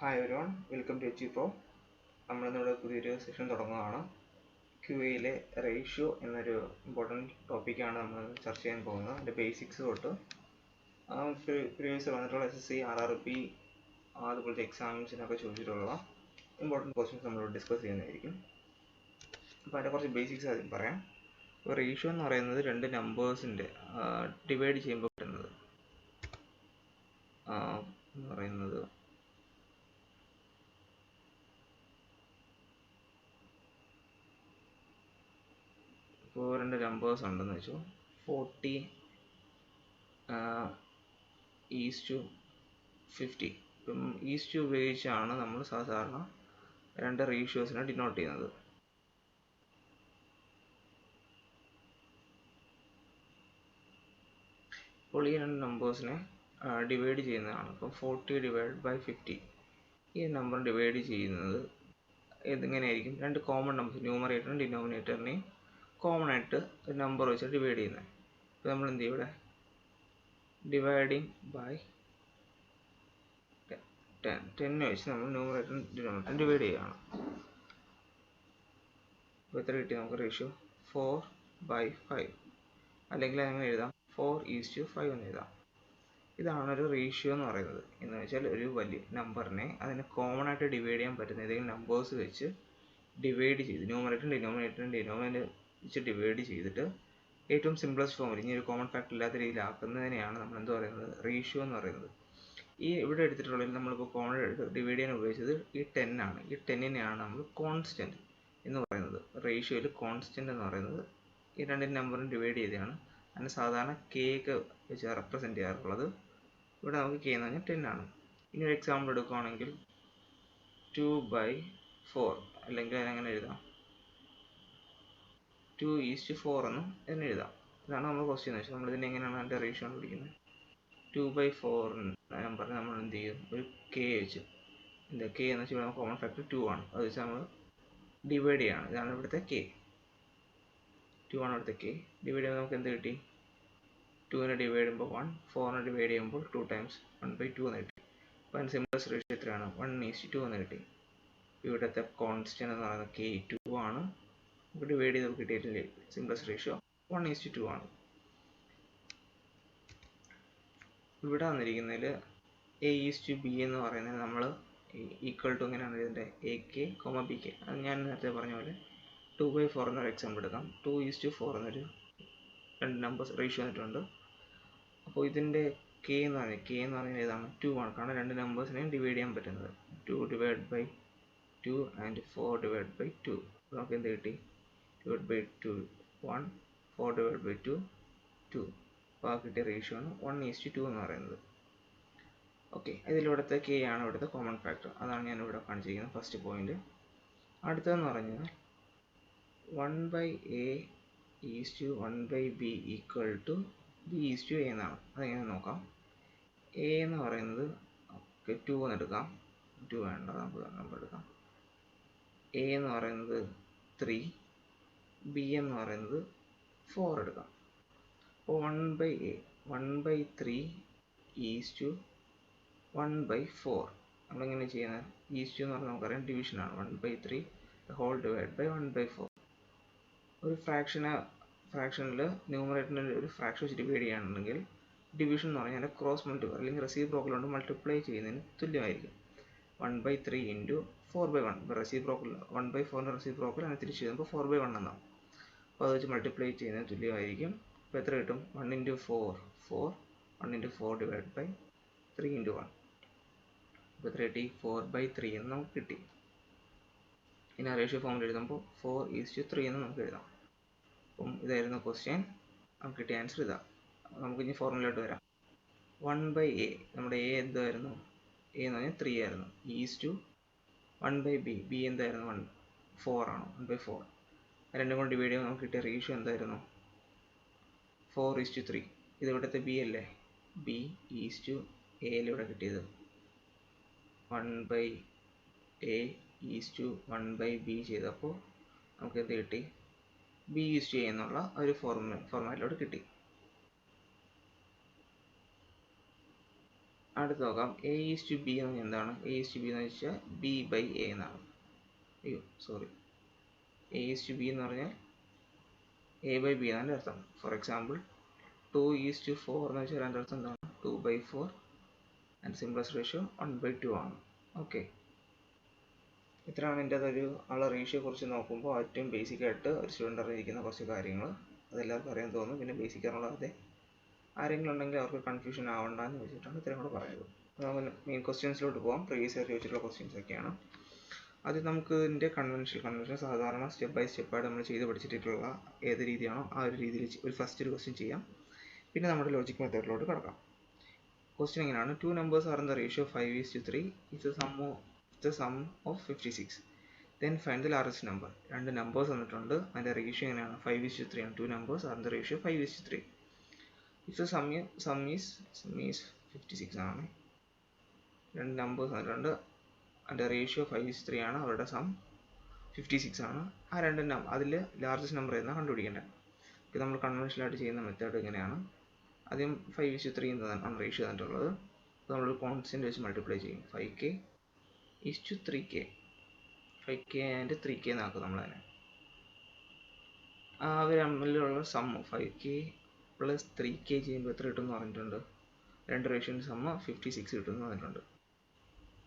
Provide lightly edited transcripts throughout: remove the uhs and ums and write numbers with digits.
Hi everyone, welcome to H pro. നമ്മളിന്നിവിടെ പുതിയൊരു session തുടങ്ങുകയാണ്. ക്യു എയിലെ റേഷ്യോ എന്നൊരു ഇമ്പോർട്ടൻറ്റ് ടോപ്പിക്കാണ് നമ്മൾ ചർച്ച ചെയ്യാൻ പോകുന്നത്. അതിൻ്റെ ബേസിക്സ് തൊട്ട് പ്രീവിയസ് വന്നിട്ടുള്ള SSC, RRB അതുപോലത്തെ എക്സാംസിനൊക്കെ ചോദിച്ചിട്ടുള്ള ഇമ്പോർട്ടൻറ്റ് ക്വസ്റ്റ്യൻസ് നമ്മൾ ഡിസ്കസ് ചെയ്യുന്നതായിരിക്കും. അപ്പോൾ അതിൻ്റെ കുറച്ച് ബേസിക്സ് ആദ്യം പറയാം. ഇപ്പോൾ റേഷ്യോ എന്ന് പറയുന്നത് രണ്ട് നമ്പേഴ്സിൻ്റെ ഡിവൈഡ് ചെയ്യുമ്പോൾ കിട്ടുന്നത് എന്ന് പറയുന്നത് ഇപ്പോൾ രണ്ട് നമ്പേഴ്സ് ഉണ്ടെന്ന് വെച്ചു 40:50. ഇപ്പം ഈസ്റ്റ് ഉപയോഗിച്ചാണ് നമ്മൾ സാധാരണ രണ്ട് റേഷ്യോസിനെ ഡിനോട്ട് ചെയ്യുന്നത്. ഇപ്പോൾ ഈ രണ്ട് നമ്പേഴ്സിനെ ഡിവൈഡ് ചെയ്യുന്നതാണ്. ഇപ്പം 40/50 ഈ നമ്പർ ഡിവൈഡ് ചെയ്യുന്നത് എങ്ങനെയായിരിക്കും? രണ്ട് കോമൺ നമ്പേഴ്സ്, ന്യൂമറേറ്ററും ഡിനോമിനേറ്ററിനെയും കോമൺ ആയിട്ട് ഒരു നമ്പർ വെച്ച് ഡിവൈഡ് ചെയ്യുന്നത്. ഇപ്പോൾ നമ്മൾ എന്ത് ചെയ്യും? ഇവിടെ ഡിവൈഡിങ് ബൈ 10 വെച്ച് നമ്മൾ ന്യൂമറേറ്ററും ഡിനോമിനേറ്ററും ഡിവൈഡ് ചെയ്യുകയാണ്. അപ്പോൾ എത്ര കിട്ടി നമുക്ക് റേഷ്യോ? 4/5. അല്ലെങ്കിൽ അങ്ങനെ എഴുതാം, 4:5 എന്ന് എഴുതാം. ഇതാണ് ഒരു റേഷ്യോ എന്ന് പറയുന്നത്. എന്ന് വെച്ചാൽ ഒരു വലിയ നമ്പറിനെ അതിന് കോമൺ ആയിട്ട് ഡിവൈഡ് ചെയ്യാൻ പറ്റുന്ന ഏതെങ്കിലും നമ്പേഴ്സ് വെച്ച് ഡിവൈഡ് ചെയ്ത് ന്യൂമറേറ്ററും ഡിനോമിനേറ്റർ വെച്ച് ഡിവൈഡ് ചെയ്തിട്ട് ഏറ്റവും സിംപ്ലസ്റ്റ് ഫോമിൽ, ഇനി ഒരു കോമൺ ഫാക്ടർ ഇല്ലാത്ത രീതിയിലാക്കുന്നതിനെയാണ് നമ്മൾ എന്ത് പറയുന്നത്? റേഷ്യോ എന്ന് പറയുന്നത്. ഈ ഇവിടെ എടുത്തിട്ടുള്ളതിൽ നമ്മളിപ്പോൾ കോമൺ ഡിവൈഡ് ചെയ്യാൻ ഉപയോഗിച്ചത് ഈ 10 ആണ്. ഈ 10നെയാണ് നമ്മൾ കോൺസ്റ്റൻറ്റ് എന്ന് പറയുന്നത്. റേഷ്യോയിൽ കോൺസ്റ്റൻറ്റ് എന്ന് പറയുന്നത് ഈ രണ്ട് നമ്പറും ഡിവൈഡ് ചെയ്തതാണ്. അതിന് സാധാരണ k ഒക്കെ വെച്ച് റെപ്രസെൻറ്റ് ചെയ്യാറുള്ളത്. ഇവിടെ നമുക്ക് k എന്ന് പറഞ്ഞാൽ 10 ആണ്. ഇനി ഒരു എക്സാമ്പിൾ എടുക്കുകയാണെങ്കിൽ 2/4, അല്ലെങ്കിൽ അതിനെങ്ങനെ എഴുതാം? 2:4 എന്നും ഇതിനെ എഴുതാം. ഇതാണ് നമ്മൾ ക്വസ്റ്റ്യൻ എന്ന് വെച്ചാൽ നമ്മൾ ഇതിനെ എങ്ങനെയാണ് അതിൻ്റെ റേഷ്യോ കണ്ടുപിടിക്കുന്നത്? 2/4 നമ്പറിന് നമ്മൾ എന്ത് ചെയ്യും? ഒരു k വെച്ച്, എന്താ k എന്ന് വെച്ചാൽ കോമൺ ഫാക്ടർ 2 ആണ്, അത് വെച്ച് നമ്മൾ ഡിവൈഡ് ചെയ്യാണ്. ഇതാണ് ഇവിടുത്തെ k. 2 ആണ് ഇവിടുത്തെ k. ഡിവൈഡ് ചെയ്യുമ്പോൾ നമുക്ക് എന്ത് കിട്ടി? 2നെ ഡിവൈഡ് ചെയ്യുമ്പോൾ 1, 4നെ ഡിവൈഡ് ചെയ്യുമ്പോൾ 2 times 1/2 എന്ന് കിട്ടി. അപ്പോൾ അതിന് സിംപ്ലസ്റ്റ് റേഷ്യോ എത്രയാണ്? 1:2 എന്ന് കിട്ടി. ഇവിടുത്തെ കോൺസ്റ്റന്റ് എന്ന് പറയുന്നത് k 2 ആണ്. നമുക്ക് ഡിവൈഡ് ചെയ്ത് കിട്ടിയിട്ടില്ലേ? സിംപ്ലസ്റ്റ് റേഷ്യോ 1:2 ആണ്. ഇവിടെ വന്നിരിക്കുന്നതിൽ A:B എന്ന് പറയുന്നത് നമ്മൾ ഈക്വൽ ടു എങ്ങനെയാണ് ഇതിൻ്റെ AK, BK. അത് ഞാൻ നേരത്തെ പറഞ്ഞ പോലെ 2/4 എന്നൊരു എക്സാമ്പിൾ എടുക്കാം. 2:4 എന്നൊരു രണ്ട് നമ്പേഴ്സ് റേഷ്യോ വന്നിട്ടുണ്ട്. അപ്പോൾ ഇതിൻ്റെ k എന്ന് പറയുന്നത് ഏതാണ്? 2 ആണ്. കാരണം രണ്ട് നമ്പേഴ്സിനെയും ഡിവൈഡ് ചെയ്യാൻ പറ്റുന്നത് 2/2 ആൻഡ് 4/2. നമുക്ക് എന്ത് കിട്ടി? 2/2 1, 4/2 2. അപ്പോൾ ആ കിട്ടിയ റേഷ്യോ ആണ് 1:2 എന്ന് പറയുന്നത്. ഓക്കെ, ഇതിലിവിടുത്തെ k ആണ് ഇവിടുത്തെ കോമൺ ഫാക്ടർ. അതാണ് ഞാൻ ഇവിടെ കാണിച്ചിരിക്കുന്നത് ഫസ്റ്റ് പോയിന്റ്. അടുത്തതെന്ന് പറഞ്ഞാൽ 1/A:1/B ഈക്വൽ ടു B:A എന്നാണ്. അതെങ്ങനെ നോക്കാം? A എന്ന് പറയുന്നത് 2 എന്ന് എടുക്കാം. 2 വേണ്ട, നമുക്ക് നമ്പർ എടുക്കാം. A എന്ന് പറയുന്നത് 3, B എന്ന് പറയുന്നത് 4 എടുക്കാം. അപ്പോൾ 1/A 1/3:1/4. നമ്മളെങ്ങനെ ചെയ്യുന്നത്? ഈസ്റ്റു എന്ന് പറഞ്ഞാൽ നമുക്കറിയാം ഡിവിഷനാണ്. 1/3 ഹോൾ ഡിവൈഡ് ബൈ 1/4. ഒരു ഫ്രാക്ഷനിൽ ന്യൂമറേറ്ററിൻ്റെ ഒരു ഫ്രാക്ഷൻ വെച്ച് ഡിവൈഡ് ചെയ്യുകയാണെങ്കിൽ ഡിവിഷൻ എന്ന് പറഞ്ഞാൽ ക്രോസ് മൾട്ടിപ്ലൈ അല്ലെങ്കിൽ റെസിപ്രോക്കൽ കൊണ്ട് മൾട്ടിപ്ലൈ ചെയ്യുന്നതിന് തുല്യമായിരിക്കും. 1/3 ഇൻറ്റു 4/1. ഇപ്പോൾ റെസിപ്രോക്കൽ 1/4 റെസിപ്രോക്കൽ അങ്ങനെ തിരിച്ച് ചെയ്യുമ്പോൾ 4/1 എന്നാവും. അപ്പോൾ അത് വെച്ച് മൾട്ടിപ്ലൈ ചെയ്യുന്നതിന് തുല്യമായിരിക്കും. അപ്പോൾ എത്ര കിട്ടും? 1 × 4 4, 1 × 4 ഡിവൈഡ് ബൈ 3 × 1. അപ്പോൾ എത്ര കിട്ടി? 4/3 എന്ന് നമുക്ക് കിട്ടി. ഇനി റേഷ്യോ ഫോമിൽ എഴുതുമ്പോൾ 4:3 എന്ന് നമുക്ക് എഴുതാം. അപ്പം ഇതായിരുന്നു ക്വസ്റ്റ്യൻ. നമുക്ക് കിട്ടിയ ആൻസർ ഇതാ. നമുക്ക് ഇനി ഫോർമുലയിലോട്ട് വരാം. 1/A, നമ്മുടെ A എന്തായിരുന്നു? A എന്ന് പറഞ്ഞാൽ 3 ആയിരുന്നു. ഈസ്റ്റു 1/B, B എന്തായിരുന്നു? 4 ആണ്. 1/4. രണ്ടും കൂടി ഡിവൈഡ് ചെയ്യുമ്പോൾ നമുക്ക് കിട്ടിയ റേഷ്യോ എന്തായിരുന്നു? 4:3. ഇത് ഇവിടുത്തെ B അല്ലേ? B:A ഇവിടെ കിട്ടിയത് 1/A:1/B ചെയ്തപ്പോൾ നമുക്ക് എന്ത് കിട്ടി? B:A എന്നുള്ള ഒരു ഫോർമാറ്റിലോട്ട് കിട്ടി. അടുത്ത് നോക്കാം എ ഈസ് ടു ബി എന്ന് പറഞ്ഞാൽ എന്താണ്? എ ഈസ് ടു ബി എന്ന് വെച്ചാൽ ബി ബൈ എ എന്നാണ്. എ ഈസ് ടു ബി എന്ന് പറഞ്ഞാൽ എ ബൈ ബി എന്നാണ് അർത്ഥം. ഫോർ എക്സാമ്പിൾ 2 ഈസ് ടു 4 എന്ന് വെച്ചാൽ അതിൻ്റെ അർത്ഥം എന്താണ്? 2 ബൈ 4 ആൻഡ് സിംപ്ലസ്റ്റ് റേഷ്യോ 1/2 ആണ്. ഓക്കെ, ഇത്രയാണ് എൻ്റെ അതൊരു റേഷ്യോ കുറിച്ച് നോക്കുമ്പോൾ ഏറ്റവും ബേസിക് ആയിട്ട് ഒരു സ്റ്റുഡൻ്റ് അറിഞ്ഞിരിക്കുന്ന കുറച്ച് കാര്യങ്ങൾ. അതെല്ലാവർക്കും അറിയാൻ തോന്നുന്നു. പിന്നെ ബേസിക് അറിയാതെ ആരെങ്കിലും ഉണ്ടെങ്കിൽ അവർക്ക് കൺഫ്യൂഷൻ ആവണ്ടെന്ന് വെച്ചിട്ടാണ് ഇത്രയും കൂടെ പറയുന്നത്. നമുക്ക് മെയിൻ ക്വസ്റ്റ്യൻസിലോട്ട് പോകാം. പ്രീവിയസ് ഇയർ ചോദിച്ചിട്ടുള്ള ക്വസ്റ്റ്യൻസ് ഒക്കെയാണ്. അത് നമുക്ക് ഇതിൻ്റെ കൺവെൻഷൻ സാധാരണ സ്റ്റെപ്പ് ബൈ സ്റ്റെപ്പായിട്ട് നമ്മൾ ചെയ്ത് പഠിച്ചിട്ടുള്ള ഏത് രീതിയാണോ ആ ഒരു രീതിയിൽ ഫസ്റ്റ് ഒരു ക്വസ്റ്റ്യൻ ചെയ്യാം. പിന്നെ നമ്മുടെ ലോജിക് മെത്തേഡിലോട്ട് കിടക്കാം. ക്വസ്റ്റ്യൻ എങ്ങനെയാണ്? 2 numbers are in the ratio 5:3 is the sum of 56. Then find the largest number. രണ്ട് നമ്പേഴ്സ് തന്നിട്ടുണ്ട്. അതിൻ്റെ റേഷ്യോ എങ്ങനെയാണ്? 5:3 ആണ്. 2 numbers are in the ratio 5:3. If the sum is 56 ആണ്. രണ്ട് നമ്പേഴ്സ് തന്നിട്ടുണ്ട്. അതിൻ്റെ റേഷ്യോ 5:3 ആണ്. അവരുടെ സം 56 ആണ്. ആ രണ്ട് അതിൽ ലാർജസ്റ്റ് നമ്പർ എന്നാണ് കണ്ടുപിടിക്കേണ്ടത്. ഇത് നമ്മൾ കൺവെൻഷനായിട്ട് ചെയ്യുന്ന മെത്തേഡ് എങ്ങനെയാണ്? ആദ്യം 5:3 എന്നാണ് റേഷ്യോ തന്നിട്ടുള്ളത്. അപ്പോൾ നമ്മൾ കോൺസ്റ്റൻ്റ് വെച്ച് മൾട്ടിപ്ലൈ ചെയ്യും. 5k is to 3k. 5k and 3k എന്നാക്കും നമ്മളതിനെ. അവർ തമ്മിലുള്ള സമ്മ് 5k പ്ലസ് 3k ചെയ്യുമ്പോൾ എത്ര കിട്ടുമെന്ന് പറഞ്ഞിട്ടുണ്ട്? രണ്ട് റേഷ്യോൻ്റെ സമ്മ് 56 കിട്ടുമെന്ന് പറഞ്ഞിട്ടുണ്ട്.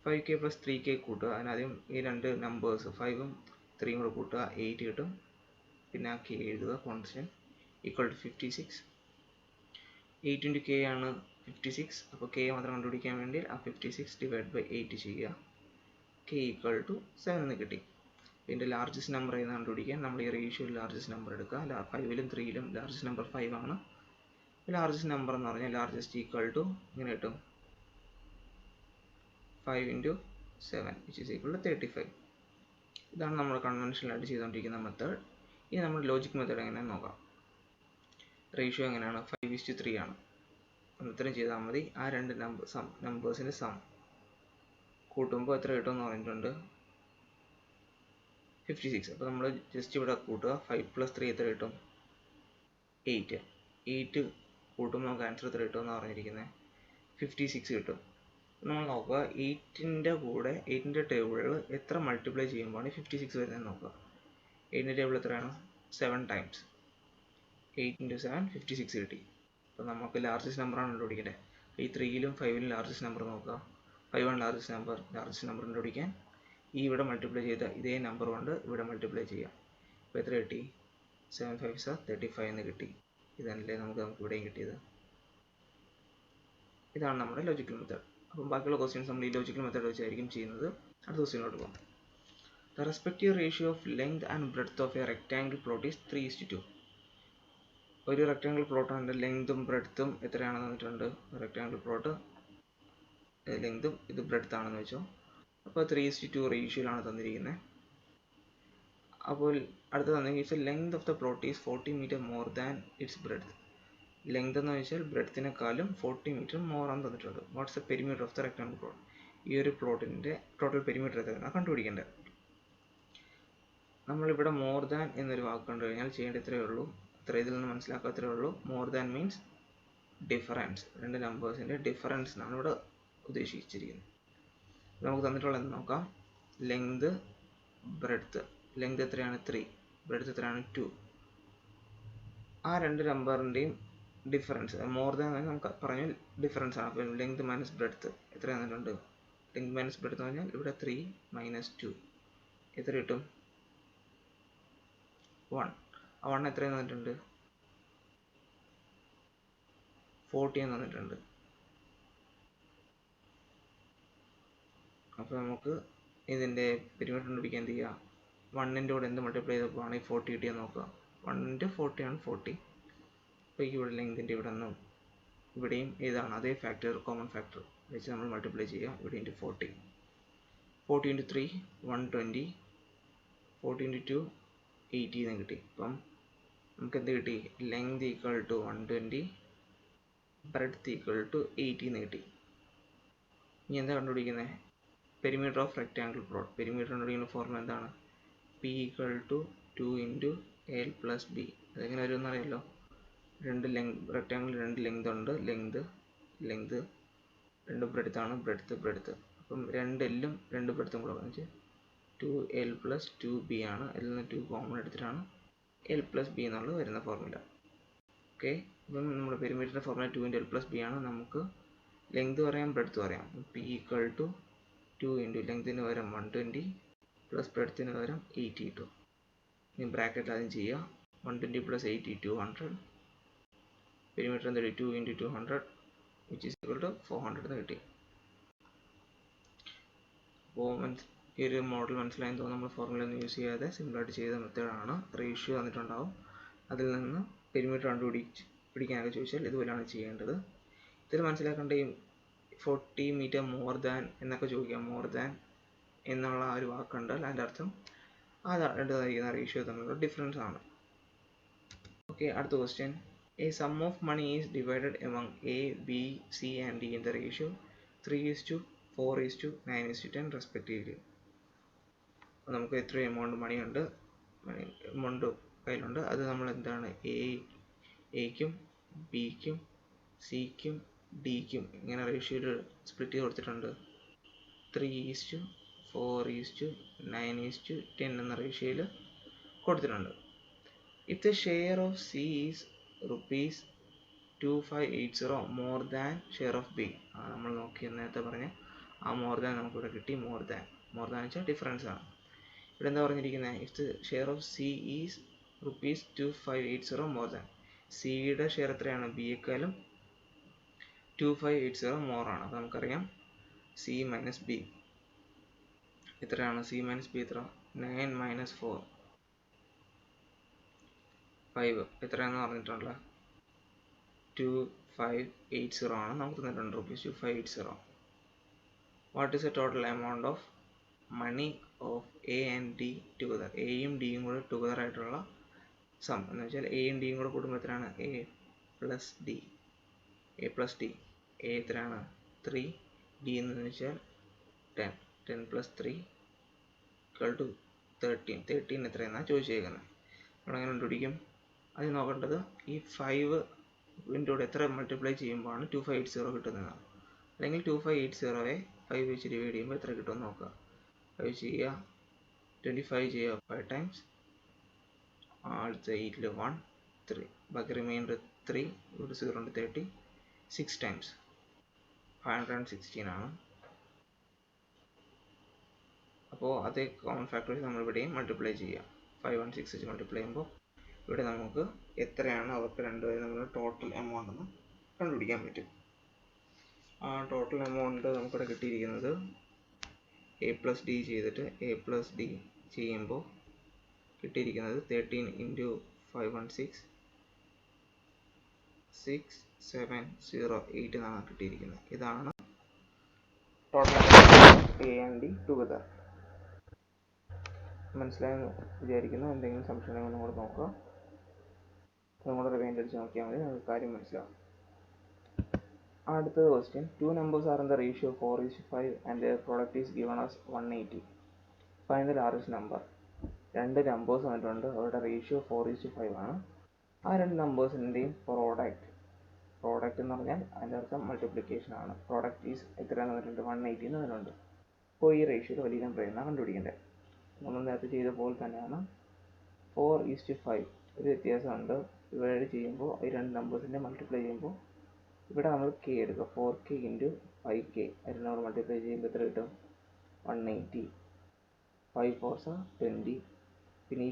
5k പ്ലസ് 3k കൂട്ടുക. അതിനാദ്യം ഈ രണ്ട് നമ്പേഴ്സ് 5ഉം 3യും കൂടെ കൂട്ടുക, 8 കിട്ടും. പിന്നെ ആ k എഴുതുക, constant equal to 56. 8 into k ആണ് 56. അപ്പോൾ k മാത്രം കണ്ടുപിടിക്കാൻ വേണ്ടി ആ 56 ഡിവൈഡ് ബൈ 8 ചെയ്യുക. k ഈക്വൽ ടു 7 എന്ന് കിട്ടി. ഇതിൻ്റെ ലാർജസ്റ്റ് നമ്പർ ഏതാണ് കണ്ടുപിടിക്കാൻ നമ്മൾ ഈ റേഷ്യോയിൽ ലാർജസ്റ്റ് നമ്പർ എടുക്കുക. 5ലും 3ലും ലാർജസ്റ്റ് നമ്പർ 5 ആണ്. ലാർജസ്റ്റ് നമ്പർ എന്ന് പറഞ്ഞാൽ ലാർജസ്റ്റ് ഈക്വൽ ടു ഇങ്ങനെ കിട്ടും 5 into 7 which is equal to 35. ഇതാണ് നമ്മൾ കൺവെൻഷനലായിട്ട് ചെയ്തുകൊണ്ടിരിക്കുന്ന മെത്തേഡ്. ഇനി നമ്മൾ ലോജിക് മെത്തേഡ് എങ്ങനെയാണെന്ന് നോക്കാം. റേഷ്യോ എങ്ങനെയാണ്? 5:3 ആണ്. ഇത്രയും ചെയ്താൽ മതി. ആ രണ്ട് നമ്പേഴ്സിൻ്റെ സം കൂട്ടുമ്പോൾ എത്ര കിട്ടുമെന്ന് പറഞ്ഞിട്ടുണ്ട്? 56. അപ്പോൾ നമ്മൾ ജസ്റ്റ് ഇവിടെ കൂട്ടുക. 5 + 3 എത്ര കിട്ടും? 8. 8 കൂട്ടുമ്പോൾ നമുക്ക് ആൻസർ എത്ര കിട്ടുമെന്ന് പറഞ്ഞിരിക്കുന്നത്? 56 കിട്ടും. നമ്മൾ നോക്കുക 8ൻ്റെ കൂടെ 8ൻ്റെ ടേബിളിൽ എത്ര മൾട്ടിപ്ലൈ ചെയ്യുമ്പോഴാണ് 56 വരുന്നത് നോക്കുക. 8ൻ്റെ ടേബിൾ എത്രയാണ്? 7 times. 8 into 7 56 കിട്ടി. അപ്പോൾ നമുക്ക് ലാർജസ്റ്റ് നമ്പറാണ് കണ്ടുപിടിക്കേണ്ടത്. ഈ 3ലും 5ലും ലാർജസ്റ്റ് നമ്പർ നോക്കുക. 5 ആണ് ലാർജസ്റ്റ് നമ്പർ കണ്ടുപിടിക്കാൻ ഈ ഇവിടെ മൾട്ടിപ്ലൈ ചെയ്ത ഇതേ നമ്പർ കൊണ്ട് ഇവിടെ മൾട്ടിപ്ലൈ ചെയ്യാം. അപ്പോൾ എത്ര കിട്ടി? 7 5s are 35 എന്ന് കിട്ടി. ഇതല്ലേ നമുക്ക് ഇവിടെയും കിട്ടിയത്. ഇതാണ് നമ്മുടെ ലോജിക്കൽ മെത്തേഡ്. അപ്പം ബാക്കിയുള്ള ക്വസ്റ്റ്യൻസ് നമ്മൾ ഈ ലോജിക്കൽ മെത്തേഡ് വെച്ചായിരിക്കും ചെയ്യുന്നത്. അടുത്ത ക്വസ്റ്റ്യനോട്ട് പോകാം. The respective ratio of length and breadth of a rectangle plot is 3:2. ഒരു റെക്റ്റാങ്കിൾ പ്ലോട്ടാണ്. ലെങ്തും ബ്രെഡ്ത്തും എത്രയാണെന്ന് തന്നിട്ടുണ്ട്? റെക്റ്റാങ്കിൾ പ്ലോട്ട് ലെങ്തും ഇത് ബ്രെഡ്ത്ത് ആണെന്ന് വെച്ചോ. അപ്പോൾ 3:2 റേഷ്യോയിലാണ് തന്നിരിക്കുന്നത്. അപ്പോൾ അടുത്ത് തന്നെങ്കിൽ if length of the plot is 40 meter more than its breadth. Length എന്ന് വെച്ചാൽ ബ്രെഡ്ത്തിനെക്കാളും 40 meter മോർ ആണ് തന്നിട്ടുണ്ട്. What's the perimeter of the rectangle plot? ഈ ഒരു പ്ലോട്ടിൻ്റെ ടോട്ടൽ പെരിമീറ്റർ എത്രയാണ് കണ്ടുപിടിക്കേണ്ടത്. നമ്മളിവിടെ മോർ ദാൻ എന്നൊരു വാക്ക് കണ്ടു കഴിഞ്ഞാൽ ചെയ്യേണ്ട ഇത്രയേ ഉള്ളൂ. ഇതിൽ നിന്ന് മനസ്സിലാക്കാത്രേ ഉള്ളൂ. More than means difference. രണ്ട് നമ്പേഴ്സിൻ്റെ ഡിഫറൻസ് എന്നാണ് ഇവിടെ ഉദ്ദേശിച്ചിരിക്കുന്നത്. നമുക്ക് തന്നിട്ടുള്ള എന്ത് നോക്കാം. Length breadth. ലെങ്ത് എത്രയാണ്? 3. ബ്രെഡ്ത്ത് എത്രയാണ്? 2. ആ രണ്ട് നമ്പറിൻ്റെയും ഡിഫറൻസ് മോർ ദാൻ നമുക്ക് പറഞ്ഞു ഡിഫറൻസ് ആണ്. അപ്പോൾ ലെങ്ത് മൈനസ് ബ്രെഡ്ത്ത് എത്ര തന്നിട്ടുണ്ട്? ലെങ്ത് മൈനസ് ബ്രെഡ്ത്ത് എന്ന് പറഞ്ഞാൽ ഇവിടെ 3 - 2 എത്ര കിട്ടും? 1. ആ 1 എത്ര തന്നിട്ടുണ്ട്? 40 എന്ന് തന്നിട്ടുണ്ട്. അപ്പോൾ നമുക്ക് ഇതിൻ്റെ പെരിമീറ്റർ കണ്ടുപിടിക്കാൻ എന്ത് ചെയ്യുക? 1ൻ്റെ കൂടെ എന്ത് മൾട്ടിപ്ലൈ ചെയ്തപ്പോഴാണ് ഈ 40 കിട്ടിയെന്ന് നോക്കുക. 1 × 40 ആണ് 40. അപ്പോൾ ഇവിടെ ലെങ്തിൻ്റെ ഇവിടെ നിന്നും ഇവിടെയും ഏതാണ് അതേ ഫാക്ടർ, കോമൺ ഫാക്ടർ വെച്ച് നമ്മൾ മൾട്ടിപ്ലൈ ചെയ്യുക. ഇവിടെ ഇൻറ്റു 40. 40 × 3 120. 40 × 2 80 എന്ന് കിട്ടി. അപ്പം നമുക്ക് എന്ത് കിട്ടി? Length equal to 120, breadth equal to 80 എന്ന് കിട്ടി. ഇനി എന്താ കണ്ടുപിടിക്കുന്നത്? Perimeter of rectangle plot. Perimeter കണ്ടുപിടിക്കുന്ന ഫോർമുല എന്താണ്? P equal to 2 × L + B. അതെങ്ങനെ വരുമെന്ന് അറിയാമല്ലോ. രണ്ട് റെക്റ്റാങ്കിൾ രണ്ട് ലെങ്ത് ഉണ്ട്. ലെങ്ത് രണ്ട് ബ്രെഡ്ത്താണ് ബ്രെഡ്ത്ത്. അപ്പം 2L-ഉം 2 ബ്രെഡ്ത്തും കൂടെ വന്നിട്ട് 2L + 2B ആണ്. അതിൽ നിന്ന് 2 കോമൺ എടുത്തിട്ടാണ് L + B എന്നുള്ളത് വരുന്ന ഫോർമുല. ഓക്കെ, ഇപ്പം നമ്മുടെ പെരിമീറ്ററിൻ്റെ ഫോർമുല 2 × L + B ആണ്. നമുക്ക് ലെങ്ത് പറയാം, ബ്രെഡ്ത്ത് പറയാം. P = 2 × ലെങ്തിന് പകരം 120 + ബ്രെഡ്ത്തിന് പകരം 80 കിട്ടും. ഇനി ബ്രാക്കറ്റിൽ ആദ്യം ചെയ്യുക. 120 + 80 200. പെരിമീറ്റർ എന്ത് 2 × 200 which is equal to 400 എന്ന് കിട്ടി. അപ്പോൾ ഈ ഒരു മോഡൽ മനസ്സിലായെന്ന് തോന്നുന്നു. നമ്മൾ ഫോർമുല ഒന്നും യൂസ് ചെയ്യാതെ സിമ്പിളായിട്ട് ചെയ്ത മെത്തേഡാണ്. റേഷ്യോ തന്നിട്ടുണ്ടാവും, അതിൽ നിന്ന് പെരിമീറ്റർ പിടിക്കാനൊക്കെ ചോദിച്ചാൽ ഇതുപോലെയാണ് ചെയ്യേണ്ടത്. ഇതിൽ മനസ്സിലാക്കേണ്ട ഈ 40 മീറ്റർ മോർ ദാൻ എന്നൊക്കെ ചോദിക്കാം. മോർ ദാൻ എന്നുള്ള ആ ഒരു വാക്കുണ്ടാൽ അതിൻ്റെ അർത്ഥം അതായിരിക്കുന്ന റേഷ്യോ തമ്മിലുള്ള ഡിഫറൻസ് ആണ്. ഓക്കെ, അടുത്ത question. A sum of money is divided among A, B, C and D in the ratio 3:4:9:10 respectively. നമുക്ക് എത്ര എമൗണ്ട് മണി കയ്യിലുണ്ട്, അത് നമ്മൾ എന്താണ് എയ്ക്കും ബിക്കും സിക്കും ഡിക്കും ഇങ്ങനെ റേഷ്യോയിൽ സ്പ്ലിറ്റ് ചെയ്ത് കൊടുത്തിട്ടുണ്ട്. 3:4:9:10 എന്ന റേഷ്യോയിൽ കൊടുത്തിട്ടുണ്ട്. If the share of C is ₹2580 more than share of B, നമ്മൾ നോക്കി നേരത്തെ പറഞ്ഞ ആ മോർ ദാൻ നമുക്കിവിടെ കിട്ടി. മോർ ദാൻ വെച്ചാൽ ഡിഫറൻസ് ആണ്. ഇവിടെ എന്താ പറഞ്ഞിരിക്കുന്നത്? If the share of C is ₹2580 more than, സിയുടെ ഷെയർ എത്രയാണ്? ബിയേക്കാളും 2580 മോർ ആണ്. അപ്പോൾ നമുക്കറിയാം സി മൈനസ് ബി എത്രയാണ്? സി മൈനസ് ബി എത്ര? 9 - 4 5 എത്രയാണെന്ന് പറഞ്ഞിട്ടുണ്ടല്ലോ? 2580 ആണ് നമുക്ക് തന്നിട്ടുണ്ട്. ₹2580. What is the total amount of money of A and D together? എയും ഡിയും കൂടെ ടുഗദർ ആയിട്ടുള്ള സം എന്ന് വെച്ചാൽ എയും ഡിയും കൂടെ കൂടുമ്പോൾ എത്രയാണ്? A plus D. എ എത്രയാണ്? 3. ഡി എന്ന് വെച്ചാൽ 10. 10 + 3 = 13. 13 എത്രയെന്നാണ് ചോദിച്ചേക്കുന്നത്. നമ്മളെങ്ങനെ കണ്ടുപിടിക്കും? അത് നോക്കേണ്ടത് ഈ 5 കൂടെ എത്ര മൾട്ടിപ്ലൈ ചെയ്യുമ്പോഴാണ് 2580 കിട്ടുന്നത്. അല്ലെങ്കിൽ 2580-യെ 5 വെച്ച് ഡിവൈഡ് ചെയ്യുമ്പോൾ എത്ര കിട്ടുമെന്ന് നോക്കുക. 5 ചെയ്യുക, 25 ചെയ്യുക 5 ടൈംസ്, അടുത്ത 8-ൽ 1 3, ബാക്കി റിമൈൻഡർ 3, ഇവിടെ 0 ഉണ്ട് 30, 6 ടൈംസ് 516 ആണ്. അപ്പോൾ അതേ കോമൺ ഫാക്ടേഴ്സ് നമ്മൾ ഇവിടെയും മൾട്ടിപ്ലൈ ചെയ്യുക. 5 1 6 വെച്ച് മൾട്ടിപ്ലൈ ചെയ്യുമ്പോൾ ഇവിടെ നമുക്ക് എത്രയാണ് അവർക്ക് രണ്ടുപേരും നമ്മൾ ടോട്ടൽ എമൗണ്ട് എന്ന് കണ്ടുപിടിക്കാൻ പറ്റും. ആ ടോട്ടൽ എമൗണ്ട് നമുക്കിവിടെ കിട്ടിയിരിക്കുന്നത് എ പ്ലസ് ഡി ചെയ്തിട്ട് എ പ്ലസ് ഡി ചെയ്യുമ്പോൾ കിട്ടിയിരിക്കുന്നത് 13 × 516 6708 എന്നാണ് കിട്ടിയിരിക്കുന്നത്. ഇതാണ് total A and D together. മനസ്സിലായെന്ന് വിചാരിക്കുന്നു. എന്തെങ്കിലും സംശയം ഉണ്ടെങ്കിൽ ഒന്നും കൂടെ നോക്കുക. നമ്മുടെ റിവൈൻഡ് അടിച്ച് നോക്കിയാൽ മതി, നമുക്ക് കാര്യം മനസ്സിലാവും. അടുത്തത് question. 2 numbers are in the ratio 4:5 and their product is given as 180. Find the largest number. 2 numbers വന്നിട്ടുണ്ട്, അവരുടെ റേഷ്യോ 4:5 ആണ്. ആ 2 നമ്പേഴ്സിൻ്റെയും പ്രോഡക്റ്റ് എന്ന് പറഞ്ഞാൽ അതിൻ്റെ അർത്ഥം മൾട്ടിപ്ലിക്കേഷൻ ആണ്. പ്രോഡക്റ്റ് ഈസ് എത്രയാണെന്ന് പറഞ്ഞിട്ടുണ്ട്? 180 എന്ന് പറഞ്ഞിട്ടുണ്ട്. അപ്പോൾ ഈ റേഷ്യോയിൽ വലിയ നമ്പർ എന്നാണ് കണ്ടുപിടിക്കേണ്ടത്. നമ്മൾ നേരത്തെ ചെയ്ത പോലെ തന്നെയാണ്. 4:5 ഒരു വ്യത്യാസമുണ്ട്. ഡിവൈഡ് ചെയ്യുമ്പോൾ ഈ 2 നമ്പേഴ്സിൻ്റെ മൾട്ടിപ്ലൈ ചെയ്യുമ്പോൾ ഇവിടെ നമ്മൾ കെ എടുക്കുക. 4k × 5k അതിന് നമ്മൾ മൾട്ടിപ്ലൈ ചെയ്യുമ്പോൾ എത്ര കിട്ടും? 180. 5 4s 20. പിന്നെ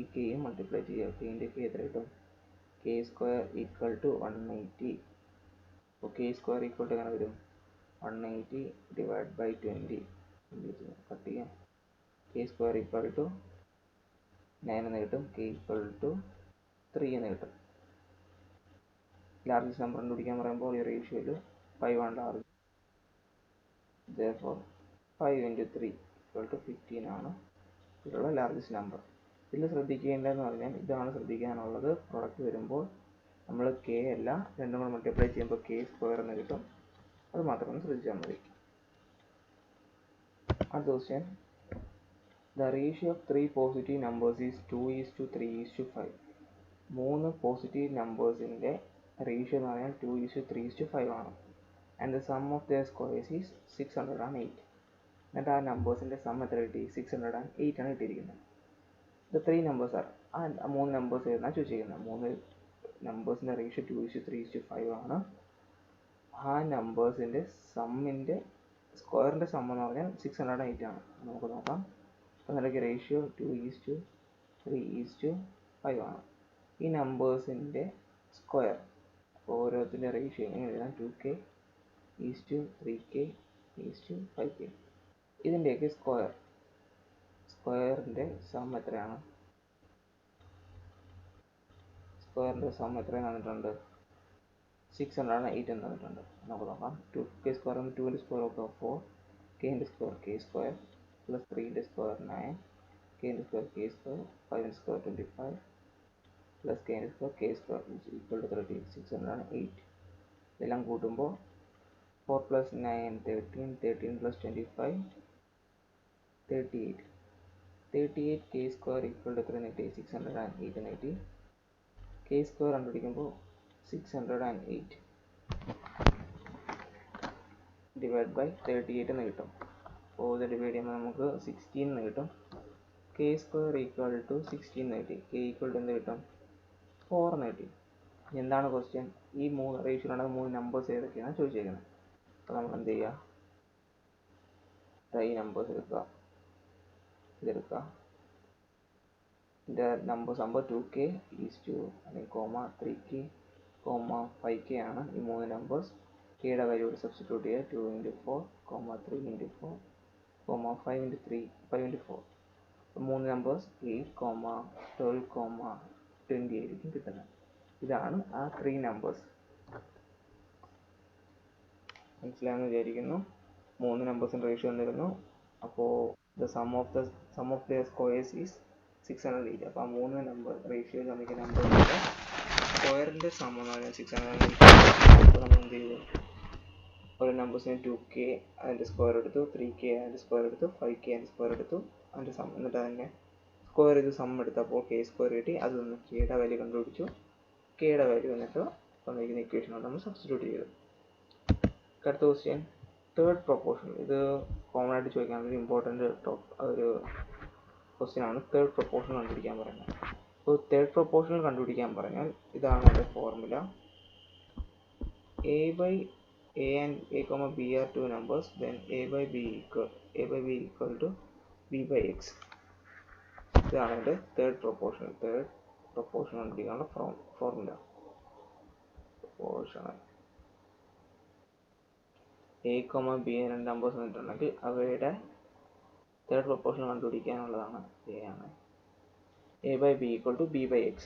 ഈ കെയും മൾട്ടിപ്ലൈ ചെയ്യുക. k × k എത്ര കിട്ടും? k² = 180. അപ്പോൾ k² എങ്ങനെ വരും? 180 / 20 കട്ട് ചെയ്യാം. k² = 9 എന്ന് കിട്ടും. k = 3 എന്ന് കിട്ടും. ലാർജസ്റ്റ് നമ്പർ കണ്ടുപിടിക്കാൻ പറയുമ്പോൾ ഈ റേഷ്യോയിൽ 5 ആണ് ലാർജ്. therefore 5 × 3 = 15 ആണ് ഇതിലുള്ള ലാർജസ്റ്റ് നമ്പർ. ഇതിൽ ശ്രദ്ധിക്കേണ്ടതെന്ന് പറഞ്ഞാൽ ഇതാണ് ശ്രദ്ധിക്കാനുള്ളത്. പ്രൊഡക്റ്റ് വരുമ്പോൾ നമ്മൾ കെ അല്ല, രണ്ടും കൂടെ മൾട്ടിപ്ലൈ ചെയ്യുമ്പോൾ k² എന്ന് കിട്ടും. അത് മാത്രം ശ്രദ്ധിച്ചാൽ മതി. അടുത്ത question. The ratio of 3 positive numbers is 2:3:5. 3 positive നമ്പേഴ്സിൻ്റെ റേഷ്യോ എന്ന് പറഞ്ഞാൽ 2:3:5 ആണ്. and the sum of their squares is 608. എന്നിട്ട് ആ നമ്പേഴ്സിൻ്റെ സം എത്ര കിട്ടി? 608 ആണ് കിട്ടിയിരിക്കുന്നത്. ദ ത്രീ നമ്പേഴ്സ് ആർ, ആ മൂന്ന് നമ്പേഴ്സ് ഏതാണ് ചോദിച്ചിരിക്കുന്നത്. മൂന്ന് നമ്പേഴ്സിൻ്റെ റേഷ്യോ 2:3:5 ആണ്. ആ നമ്പേഴ്സിൻ്റെ സമ്മിൻ്റെ സ്ക്വയറിൻ്റെ സം എന്ന് പറഞ്ഞാൽ 608 ആണ്. നമുക്ക് നോക്കാം. അപ്പോൾ നിലയ്ക്ക് റേഷ്യോ 2:3:5 ആണ്. ഈ നമ്പേഴ്സിൻ്റെ സ്ക്വയർ ഓരോത്തിൻ്റെ റേഷ്യോ എങ്ങനെ എഴുതാം? 2k:3k:5k. ഇതിൻ്റെയൊക്കെ സ്ക്വയറിൻ്റെ സം എത്രയാണ്? സ്ക്വയറിൻ്റെ സം എത്രയാണ് തന്നിട്ടുണ്ട്? 608 എന്ന് തന്നിട്ടുണ്ട്. നമുക്ക് നോക്കാം. 2k സ്ക്വയർ 2ൻ്റെ സ്ക്വയർ ഒക്കെ 4, k-ൻ്റെ സ്ക്വയർ k² പ്ലസ് 3ൻ്റെ സ്ക്വയർ 9, k-ൻ്റെ സ്ക്വയർ k², 5ൻ്റെ സ്ക്വയർ 25 പ്ലസ് k-ൻ്റെ സ്ക്വയർ k² ഈക്വൽ ടു 30. 608. ഇതെല്ലാം കൂട്ടുമ്പോൾ 4 + 9 13, 13 + 25 38. 38k² ഈക്വൽ ടു എത്ര കിട്ടി? 608 എന്ന് കിട്ടി. k² കണ്ടുപിടിക്കുമ്പോൾ 608 ഡിവൈഡ് ബൈ 38 എന്ന് കിട്ടും. അപ്പോൾ ഇത് ഡിവൈഡ് ചെയ്യുമ്പോൾ നമുക്ക് 16 എന്ന് കിട്ടും. k² ഈക്വൽ ടു 16 എന്ന് കിട്ടി. k ഈക്വൽ ടു എന്ത് കിട്ടും? 4 എന്ന് കിട്ടി. എന്താണ് ക്വസ്റ്റ്യൻ? ഈ മൂന്ന് റേഷ്യോയിലാണ് മൂന്ന് നമ്പേഴ്സ് ഏതൊക്കെയാണ് ചോദിച്ചേക്കുന്നത്. അപ്പോൾ നമ്മൾ എന്ത് ചെയ്യുക? ഈ നമ്പേഴ്സ് എടുക്കുക, ഇതെടുക്കുക. ഇതിൻ്റെ നമ്പേഴ്സ് ആകുമ്പോൾ 2k അല്ലെങ്കിൽ 3k 5k ആണ് ഈ മൂന്ന് നമ്പേഴ്സ്. കെയുടെ വാല്യൂ ഇവിടെ സബ്സ്റ്റിറ്റ്യൂട്ട് ചെയ്യുക. 2 × 4, 3 × 4, 5 × 3, 5 × 4. മൂന്ന് നമ്പേഴ്സ് 8, 12, 20 ആയിരിക്കും കിട്ടുന്നത്. ഇതാണ് ആ ത്രീ നമ്പേഴ്സ്. മനസ്സിലായെന്ന് വിചാരിക്കുന്നു. മൂന്ന് നമ്പേഴ്സിൻ്റെ റേഷ്യോ തന്നിരുന്നു. അപ്പോൾ the sum of the squares is 608. അപ്പോൾ ആ മൂന്ന് നമ്പർ റേഷ്യോ തന്നിരിക്കുന്ന നമ്പേഴ്സിൻ്റെ സ്ക്വയറിൻ്റെ സം എന്ന് പറഞ്ഞാൽ 608. അപ്പോൾ നമ്മൾ എന്ത് ചെയ്തു? ഓരോ നമ്പേഴ്സിന് 2k അതിൻ്റെ സ്ക്വയർ എടുത്തു, 3k അതിൻ്റെ സ്ക്വയർ എടുത്തു, 5k അതിൻ്റെ സ്ക്വയർ എടുത്തു, അതിൻ്റെ സം. എന്നിട്ട് അതിൻ്റെ സ്ക്വയർ ചെയ്ത് സം എടുത്തപ്പോൾ k² കിട്ടി. അത് നിന്ന് kയുടെ വാല്യൂ കണ്ടുപിടിച്ചു. kയുടെ വാല്യൂ എന്നിട്ട് തന്നിരിക്കുന്ന ഇക്വേഷനോട് നമ്മൾ സബ്സ്റ്റിറ്റ്യൂട്ട് ചെയ്തു. അടുത്ത ക്വസ്റ്റ്യൻ തേർഡ് പ്രൊപ്പോർഷൻ. ഇത് കോമൺ ആയിട്ട് ചോദിക്കാൻ ഒരു ഇമ്പോർട്ടൻ്റ് ഒരു ക്വസ്റ്റ്യൻ ആണ്. തേർഡ് പ്രൊപ്പോർഷൻ കണ്ടുപിടിക്കാൻ പറയുന്നത്. അപ്പോൾ തേർഡ് പ്രൊപ്പോർഷൻ കണ്ടുപിടിക്കാൻ പറഞ്ഞാൽ ഇതാണ് എൻ്റെ formula. a and a, b are two numbers, then a/b equal to b/x. ഇതാണ് എൻ്റെ തേർഡ് പ്രൊപ്പോർഷൻ കണ്ടുപിടിക്കാനുള്ള ഫോർമുല. പ്രൊപ്പോർഷണൽ a, b രണ്ട് നമ്പേഴ്സ് വന്നിട്ടുണ്ടെങ്കിൽ അവയുടെ തേർഡ് പ്രൊപ്പോർഷൻ കണ്ടുപിടിക്കാനുള്ളതാണ് a ആണ്. a/b equal to b/x.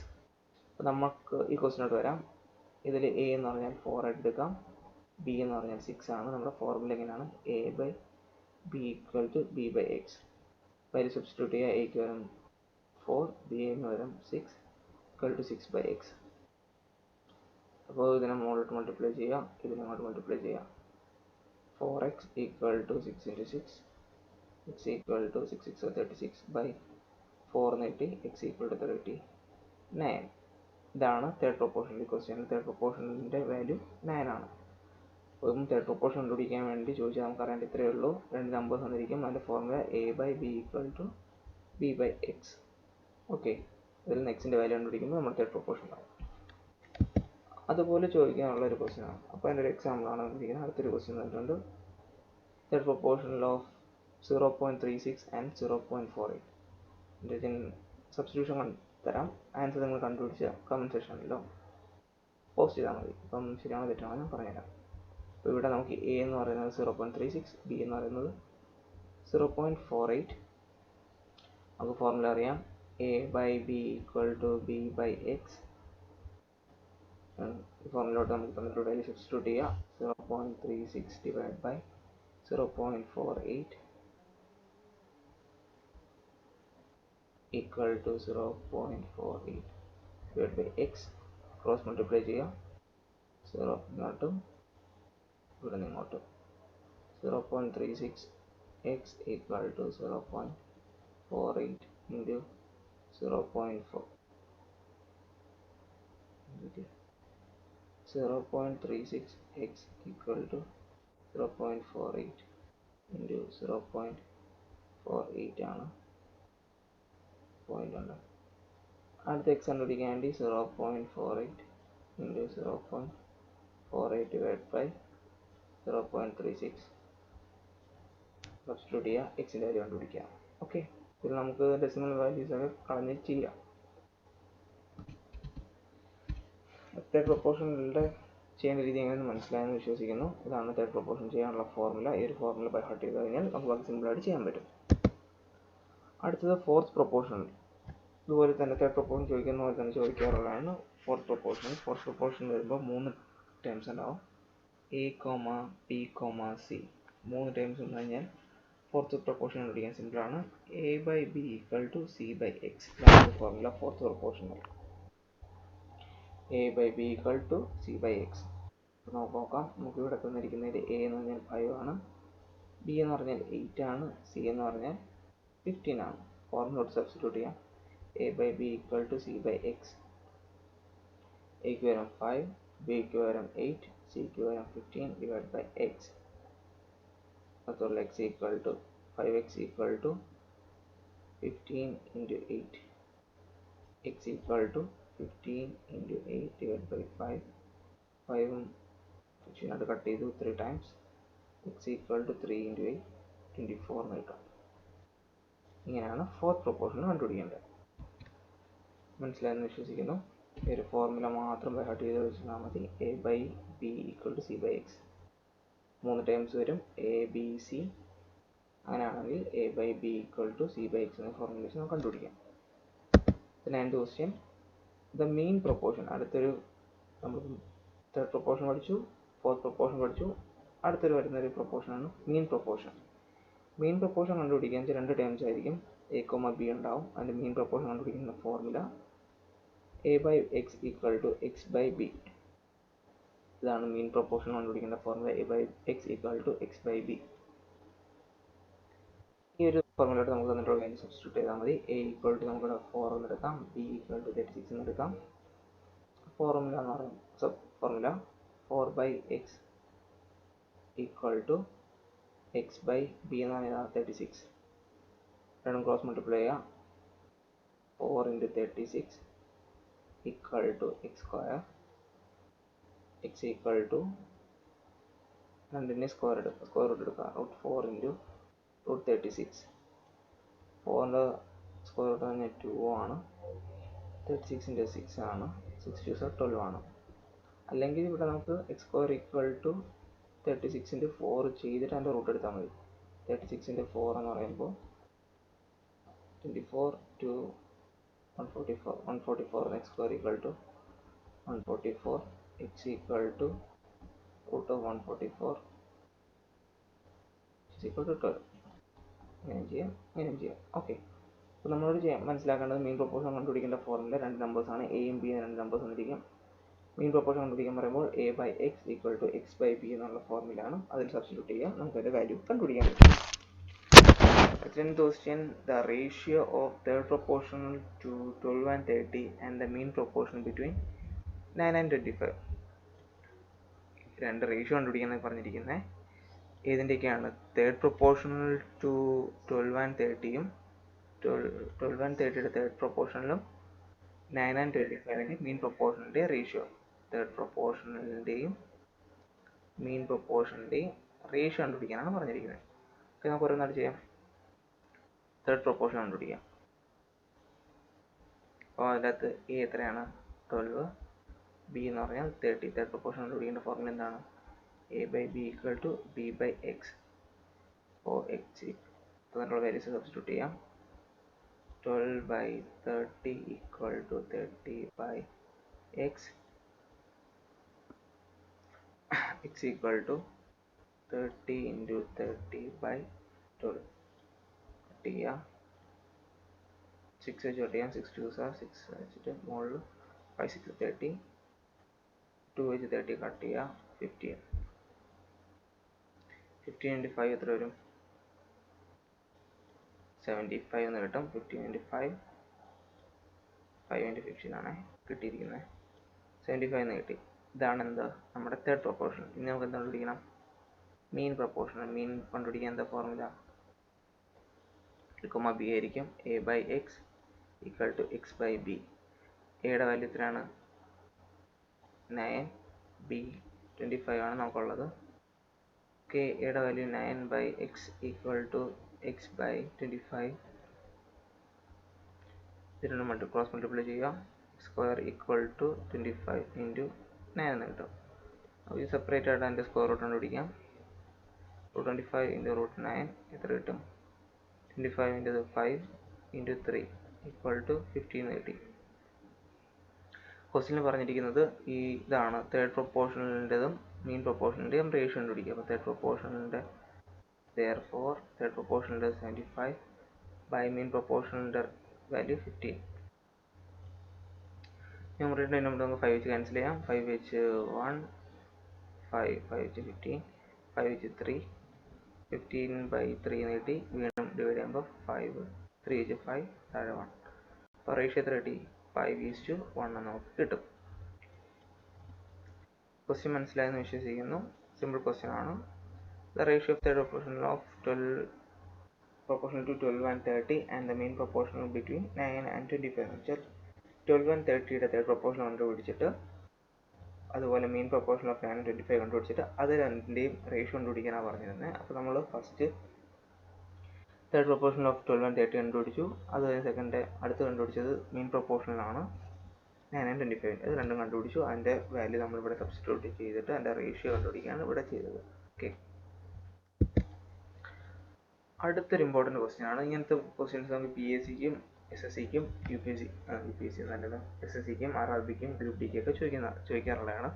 അപ്പോൾ നമുക്ക് ഈ ക്വസ്റ്റിനോട്ട് വരാം. ഇതിൽ a എന്ന് പറഞ്ഞാൽ 4 ആയിട്ട് എടുക്കാം, b എന്ന് പറഞ്ഞാൽ 6 ആണ്. നമ്മുടെ ഫോർമുല എങ്ങനെയാണ്? a/b equal to b/x. Value substitute ചെയ്യുക. എക്ക് വരും 4, b എന്ന് വരും 6 equal to 6/x. അപ്പോൾ ഇതിനെ മുകളിലോട്ട് മൾട്ടിപ്ലൈ ചെയ്യുക, ഇതിനെ അങ്ങോട്ട് മൾട്ടിപ്ലൈ ചെയ്യുക. 4x equal to 6 × 6, x equal to 6 6 36/4 എന്ന് കിട്ടി. x equal to 39. ഇതാണ് തേർഡ് പ്രൊപ്പോർഷണൽ ക്വസ്റ്റ്യൻ. തേർഡ് പ്രൊപ്പോർഷണലിൻ്റെ വാല്യൂ 9 ആണ്. അപ്പം തേർഡ് പ്രൊപ്പോർഷൻ കണ്ടുപിടിക്കാൻ വേണ്ടി ചോദിച്ചാൽ നമുക്ക് അറിയേണ്ട ഇത്രയേ ഉള്ളൂ. രണ്ട് നമ്പേഴ്സ് വന്നിരിക്കും. അതിൻ്റെ formula a/b equal to b/x. Okay, ഇതിൽ നെക്സ്റ്റിൻ്റെ വാല്യൂ കണ്ടുപിടിക്കുമ്പോൾ നമ്മൾ തേർഡ് പ്രൊപ്പോർഷൻ ആവും. അതുപോലെ ചോദിക്കാനുള്ള ഒരു ക്വസ്റ്റ്യൻ ആണ്. അപ്പോൾ അതിൻ്റെ ഒരു എക്സാമ്പിൾ ആണ് വന്നിരിക്കുന്നത്. അടുത്തൊരു ക്വസ്റ്റ്യൻ തന്നിട്ടുണ്ട്. Third proportional of 0.36 and 0.48. ഇതിൻ്റെ സബ്സ്റ്റിറ്റ്യൂഷൻ തരാം. ആൻസർ നിങ്ങൾ കണ്ടുപിടിച്ച് കമൻറ്റ് സെക്ഷനിലോ പോസ്റ്റ് ചെയ്താൽ മതി. അപ്പം ശരിയാണോ തെറ്റാണോ ഞാൻ പറഞ്ഞുതരാം. അപ്പോൾ ഇവിടെ നമുക്ക് a എന്ന് പറയുന്നത് 0.36, b എന്ന് പറയുന്നത് 0.48. നമുക്ക് ഫോർമുല അറിയാം. a/b equal to b/x. ഈ ഫോർമുലയോട്ട് നമുക്ക് തന്നിട്ടുള്ള വാല്യൂ സബ്സ്റ്റിറ്റ്യൂട്ട് ചെയ്യുക. 0.36 divide by 0.48 equal to 0.48 divided by x. Cross multiply ചെയ്യുക. 0 ഇങ്ങോട്ടും ഇവിടെ നിങ്ങോട്ടും. 0.36 x equal to 0.48 into 0.4. 0.36 x equal to 0.48 into 0.48 ആണ് പോയിന്റ് ഉണ്ട്. അടുത്ത എക്സ് കണ്ടുപിടിക്കാൻ വേണ്ടി 0.48 ഇൻറ്റു 0.48 ഡിവൈഡ് ബൈ 0.36 സബ്സ്റ്റിറ്റ്യൂട്ട് ചെയ്യുക, എക്സിൻ്റെ വാല്യൂ കണ്ടുപിടിക്കുക. ഓക്കെ, ഇതിൽ നമുക്ക് ഡെസിമൽ വാല്യൂസ് ഒക്കെ കളഞ്ഞ് ചെയ്യാം. തേർഡ് പ്രൊപ്പോർഷനിലൂടെ ചെയ്യേണ്ട രീതി എങ്ങനെയെന്ന് മനസ്സിലായെന്ന് വിശ്വസിക്കുന്നു. ഇതാണ് തേർഡ് പ്രൊപ്പോർഷൻ ചെയ്യാനുള്ള ഫോർമുല. ഈ ഒരു ഫോർമുല ബൈ ഹാർട്ട് ചെയ്ത് കഴിഞ്ഞാൽ നമുക്ക് വളരെ സിമ്പിളായിട്ട് ചെയ്യാൻ പറ്റും. അടുത്തത് ഫോർത്ത് പ്രൊപ്പോർഷൻ. ഇതുപോലെ തന്നെ തേർഡ് പ്രൊപ്പോർഷൻ ചോദിക്കുന്ന പോലെ തന്നെ ചോദിക്കാറുള്ളതാണ് ഫോർത്ത് പ്രൊപ്പോർഷൻ. ഫോർത്ത് പ്രൊപ്പോർഷൻ വരുമ്പോൾ 3 ടേംസ് ഉണ്ടാവും. A comma B comma C 3 terms വന്നു കഴിഞ്ഞാൽ ഫോർത്ത് പ്രൊപ്പോർഷൻ കണ്ടുപിടിക്കാൻ സിമ്പിളാണ്. A by B equal to C by X. ഇതാണ് formula fourth proportional. A by B equal to C by X. നോക്കാം. നമുക്ക് ഇവിടെ തന്നിരിക്കുന്നതിൽ എ എന്ന് പറഞ്ഞാൽ 5 ആണ്, ബി എന്ന് പറഞ്ഞാൽ 8 ആണ്, സി എന്ന് പറഞ്ഞാൽ 15 ആണ്. ഫോർമുല സബ്സ്റ്റിറ്റ്യൂട്ട് ചെയ്യാം. A by B equal to C by X. എക്ക് പകരം 5, ബിക്ക് പകരം 8, സിക്ക് പകരം 15 ഡിവൈഡ് ബൈ എക്സ്. അതുപോലെ X equal to 5x equal to 15 into 8. X equal to 15 into 8 divide by 5. 5ഉം 15 കട്ട് ചെയ്തു 3 times. X equal to 3 into 8 24 എന്ന് കിട്ടും. ഇങ്ങനെയാണ് ഫോർത്ത് പ്രൊപ്പോർഷൻ കണ്ടുപിടിക്കേണ്ടത്. മനസ്സിലായെന്ന് വിശ്വസിക്കുന്നു. ഈ ഒരു ഫോർമുല മാത്രം ബൈ ഹാർട്ട് ചെയ്ത് വെച്ചാൽ മതി. A by B equal to C by X. 3 times വരും, എ ബി സി. അങ്ങനെയാണെങ്കിൽ A by B equal to C by X എന്ന ഫോർമുലേഷൻ നമുക്ക് കണ്ടുപിടിക്കാം. Ninth question, the mean proportion. അടുത്തൊരു നമ്മൾ തേർഡ് പ്രൊപ്പോർഷൻ പഠിച്ചു, ഫോർത്ത് പ്രൊപ്പോർഷൻ പഠിച്ചു. അടുത്തൊരു വരുന്നൊരു പ്രൊപ്പോർഷനാണ് മീൻ പ്രൊപ്പോർഷൻ. മീൻ പ്രൊപ്പോർഷൻ കണ്ടുപിടിക്കാൻ 2 ടേംസ് ആയിരിക്കും. എ കോമ ബി ഉണ്ടാവും. അതിൻ്റെ മീൻ പ്രൊപ്പോർഷൻ കണ്ടുപിടിക്കുന്ന formula A by X equal to X by B. ഇതാണ് മീൻ പ്രൊപ്പോർഷൻ കണ്ടുപിടിക്കേണ്ട formula. A by X equal to X by B. ഈ ഒരു ഫോർമുലയോട് നമുക്ക് തന്നിട്ടുള്ള വാല്യൂ സബ്സ്റ്റിറ്റ്യൂട്ട് ചെയ്താൽ മതി. എ ഈക്വൽ ടു നമുക്ക് 4 എന്ന് എടുക്കാം, ബി ഈക്വൽ ടു 36 എന്ന് എടുക്കാം. ഫോർമുല എന്ന് പറയുന്നത് formula 4 by X equal to X by B എന്നാണ് 36. രണ്ടും ക്രോസ് മൾട്ടിപ്ലൈ ചെയ്യാം. 4 into 36 equal to X square. X equal to രണ്ടിൻ്റെ സ്ക്വയർ റൂട്ട് എടുക്കുക. √4 ഇൻറ്റു √36. 4ൻ്റെ സ്ക്വയർ റൂട്ട് തന്നെ 2 ആണ്. 36 × 6 ആണ്. 6 2 12 ആണ്. അല്ലെങ്കിൽ ഇവിടെ നമുക്ക് X square equal to 36 into 4 ചെയ്തിട്ട് അതിൻ്റെ റൂട്ട് എടുത്താൽ മതി. 36 ഇൻറ്റു 4 എന്ന് പറയുമ്പോൾ 24 to 144. 144 X square equal to 144. X equal to √144 equal to 12. ഇങ്ങനെ ചെയ്യാം. ഓക്കെ, അപ്പോൾ നമ്മളോട് മനസ്സിലാക്കേണ്ടത് മീൻ പ്രൊപ്പോർഷൻ കണ്ടുപിടിക്കേണ്ട ഫോർമുല 2 നമ്പേഴ്സാണ്. എയും ബിയും 2 നമ്പേഴ്സ് വന്നിരിക്കും. മീൻ പ്രൊപ്പോർഷൻ കണ്ടുപിടിക്കാൻ പറയുമ്പോൾ A by X equal to X by B എന്നുള്ള ഫോർമുലയാണ്. അതിൽ സബ്സ്റ്റിറ്റ്യൂട്ട് ചെയ്യുക, നമുക്ക് അതിൻ്റെ വാല്യൂ കണ്ടുപിടിക്കാൻ പറ്റും. 10th question, the ratio of third proportional to 12 and 30 and the mean proportion between 9 and 25. രണ്ട് റേഷ്യോ കണ്ടുപിടിക്കാൻ പറഞ്ഞിരിക്കുന്നത് ഏതിൻ്റെയൊക്കെയാണ്? തേർഡ് പ്രൊപ്പോർഷണൽ ടു 12 and 30യും 12 and 30യുടെ തേർഡ് പ്രൊപ്പോർഷണലും 9 and 25ൻ്റെ മീൻ പ്രൊപ്പോർഷണലിൻ്റെ റേഷ്യോ. തേർഡ് പ്രൊപ്പോർഷണലിൻ്റെയും മീൻ പ്രൊപ്പോർഷണലിൻ്റെയും റേഷ്യോ കണ്ടുപിടിക്കാനാണ് പറഞ്ഞിരിക്കുന്നത്. ഓക്കെ, നമുക്ക് ഓരോന്നായിട്ട് ചെയ്യാം. തേർഡ് പ്രൊപ്പോർഷൻ കണ്ടുപിടിക്കാം. അപ്പോൾ അതിൻ്റെ അകത്ത് എ എത്രയാണ്? 12, ബി എന്ന് പറഞ്ഞാൽ 30. തേർഡ് പ്രൊപ്പോർഷൻ കണ്ടുപിടിക്കേണ്ട ഫോർമുല എന്താണ്? A by B equal to B by X. അപ്പോൾ എക്സ് തന്നിട്ടുള്ള വാല്യൂസ് സബ്സ്റ്റിറ്റ്യൂട്ട് ചെയ്യാം. 12 by 30 equal to 30 by X. X equal to 30 into 30 by 12. Cut ചെയ്യാം. 6 വെച്ച് കട്ട് ചെയ്യാം. 6 2 6 വെച്ചിട്ട് മുകളിൽ 5 6 30. 2 വെച്ച് 30 കട്ട് ചെയ്യാം. 15. 15 ഇൻറ്റു 5 എത്ര വരും? 75 എന്ന് കിട്ടും. 15 ഇൻറ്റു 5 5 ഇൻറ്റു 15 ആണ് കിട്ടിയിരിക്കുന്നത്. 75 എന്ന് കിട്ടി. ഇതാണ് എന്താ നമ്മുടെ തേർഡ് പ്രൊപ്പോർഷൻ. ഇനി നമുക്ക് എന്താ കണ്ടുപിടിക്കണം? മീൻ പ്രൊപ്പോർഷണൽ. മീൻ കണ്ടുപിടിക്കാൻ എന്താ ഫോർമുല? കൊമ ബി ആയിരിക്കും. A by X equal to X by B. എയുടെ വാല്യൂ എത്രയാണ്? 9, ബി 25 ആണ് നമുക്കുള്ളത്. ഓക്കെ, എയുടെ value 9 by X equal to X by 25. ഇതിന് ക്രോസ് മൾട്ടിപ്ലൈ ചെയ്യുക. സ്ക്വയർ ഈക്വൽ ടു 25 ഇൻറ്റു 9 എന്ന് കിട്ടും. അപ്പോൾ ഇത് സെപ്പറേറ്റ് ആയിട്ട് അതിൻ്റെ സ്ക്വയർ റൂട്ട് കണ്ടുപിടിക്കാം. റൂട്ട് 25 ഇൻറ്റു റൂട്ട് 9 എത്ര കിട്ടും? 25 ഇൻറ്റു 5 ഇൻറ്റു 3 ഈക്വൽ ടു 15 കിട്ടി. ക്വസ്റ്റ്യനിൽ പറഞ്ഞിരിക്കുന്നത് ഇതാണ് തേർഡ് പ്രൊപ്പോർഷണലിൻ്റെതും മീൻ പ്രൊപ്പോർഷണലിൻ്റെയും റേഷ്യോ കണ്ടുപിടിക്കുക. അപ്പോൾ തേർഡ് പ്രൊപ്പോർഷണലിൻ്റെ തേർഡ് പ്രൊപ്പോർഷണലിൻ്റെ 75 ബൈ മീൻ പ്രൊപ്പോർഷണലിൻ്റെ വാല്യൂ 15. ന്യൂമറേറ്റർ നമുക്ക് 5 വെച്ച് ക്യാൻസൽ ചെയ്യാം. 5 വെച്ച് 1, 5 വെച്ച് 15, 5 വെച്ച് 3, 15 ബൈ 3 നീട്ടി. വീണ്ടും ഡിവൈഡ് ചെയ്യുമ്പോൾ 5, 3 വെച്ച് 5, താഴെ 1. അപ്പോൾ റേഷ്യോ എത്ര കിട്ടി? 5:1 നമുക്ക് കിട്ടും. ക്വസ്റ്റ്യൻ മനസ്സിലായെന്ന് വിശ്വസിക്കുന്നു. സിമ്പിൾ ക്വസ്റ്റ്യൻ ആണ്. The ratio of third proportional of 12 proportional to 12 and 30 and the mean proportional between 9 and 25 എന്ന് വെച്ചാൽ 12 and 30യുടെ തേർഡ് പ്രൊപ്പോർഷൻ കണ്ടുപിടിച്ചിട്ട് അതുപോലെ മീൻ പ്രൊപ്പോർഷൻ ഓഫ് 9 and 25 കണ്ടുപിടിച്ചിട്ട് അത് രണ്ടിൻ്റെയും റേഷ്യോ കണ്ടുപിടിക്കാനാണ് പറഞ്ഞിരുന്നത്. അപ്പോൾ നമ്മൾ first third proportion of 12 and 30 കണ്ടുപിടിച്ചു. അത് സെക്കൻഡ് അടുത്ത് കണ്ടുപിടിച്ചത് മീൻ പ്രൊപ്പോർഷനിലാണ് 9 and 25. ഇത് രണ്ടും കണ്ടുപിടിച്ചു. അതിൻ്റെ വാല്യൂ നമ്മളിവിടെ സബ്സ്റ്റിറ്റ്യൂട്ട് ചെയ്തിട്ട് അതിൻ്റെ റേഷ്യോ കണ്ടുപിടിക്കുകയാണ് ഇവിടെ ചെയ്തത്. ഓക്കെ, അടുത്തൊരു ഇമ്പോർട്ടൻറ്റ് ക്വസ്റ്റ്യൻ ആണ്. ഇങ്ങനത്തെ ക്വസ്റ്റ്യൻസ് നമുക്ക് PSCക്കും SSCക്കും UPSC നല്ലത് SSCക്കും RRBക്കും ഗ്രൂപ്പ് ഡിക്കും ഒക്കെ ചോദിക്കാറുള്ളതാണ്.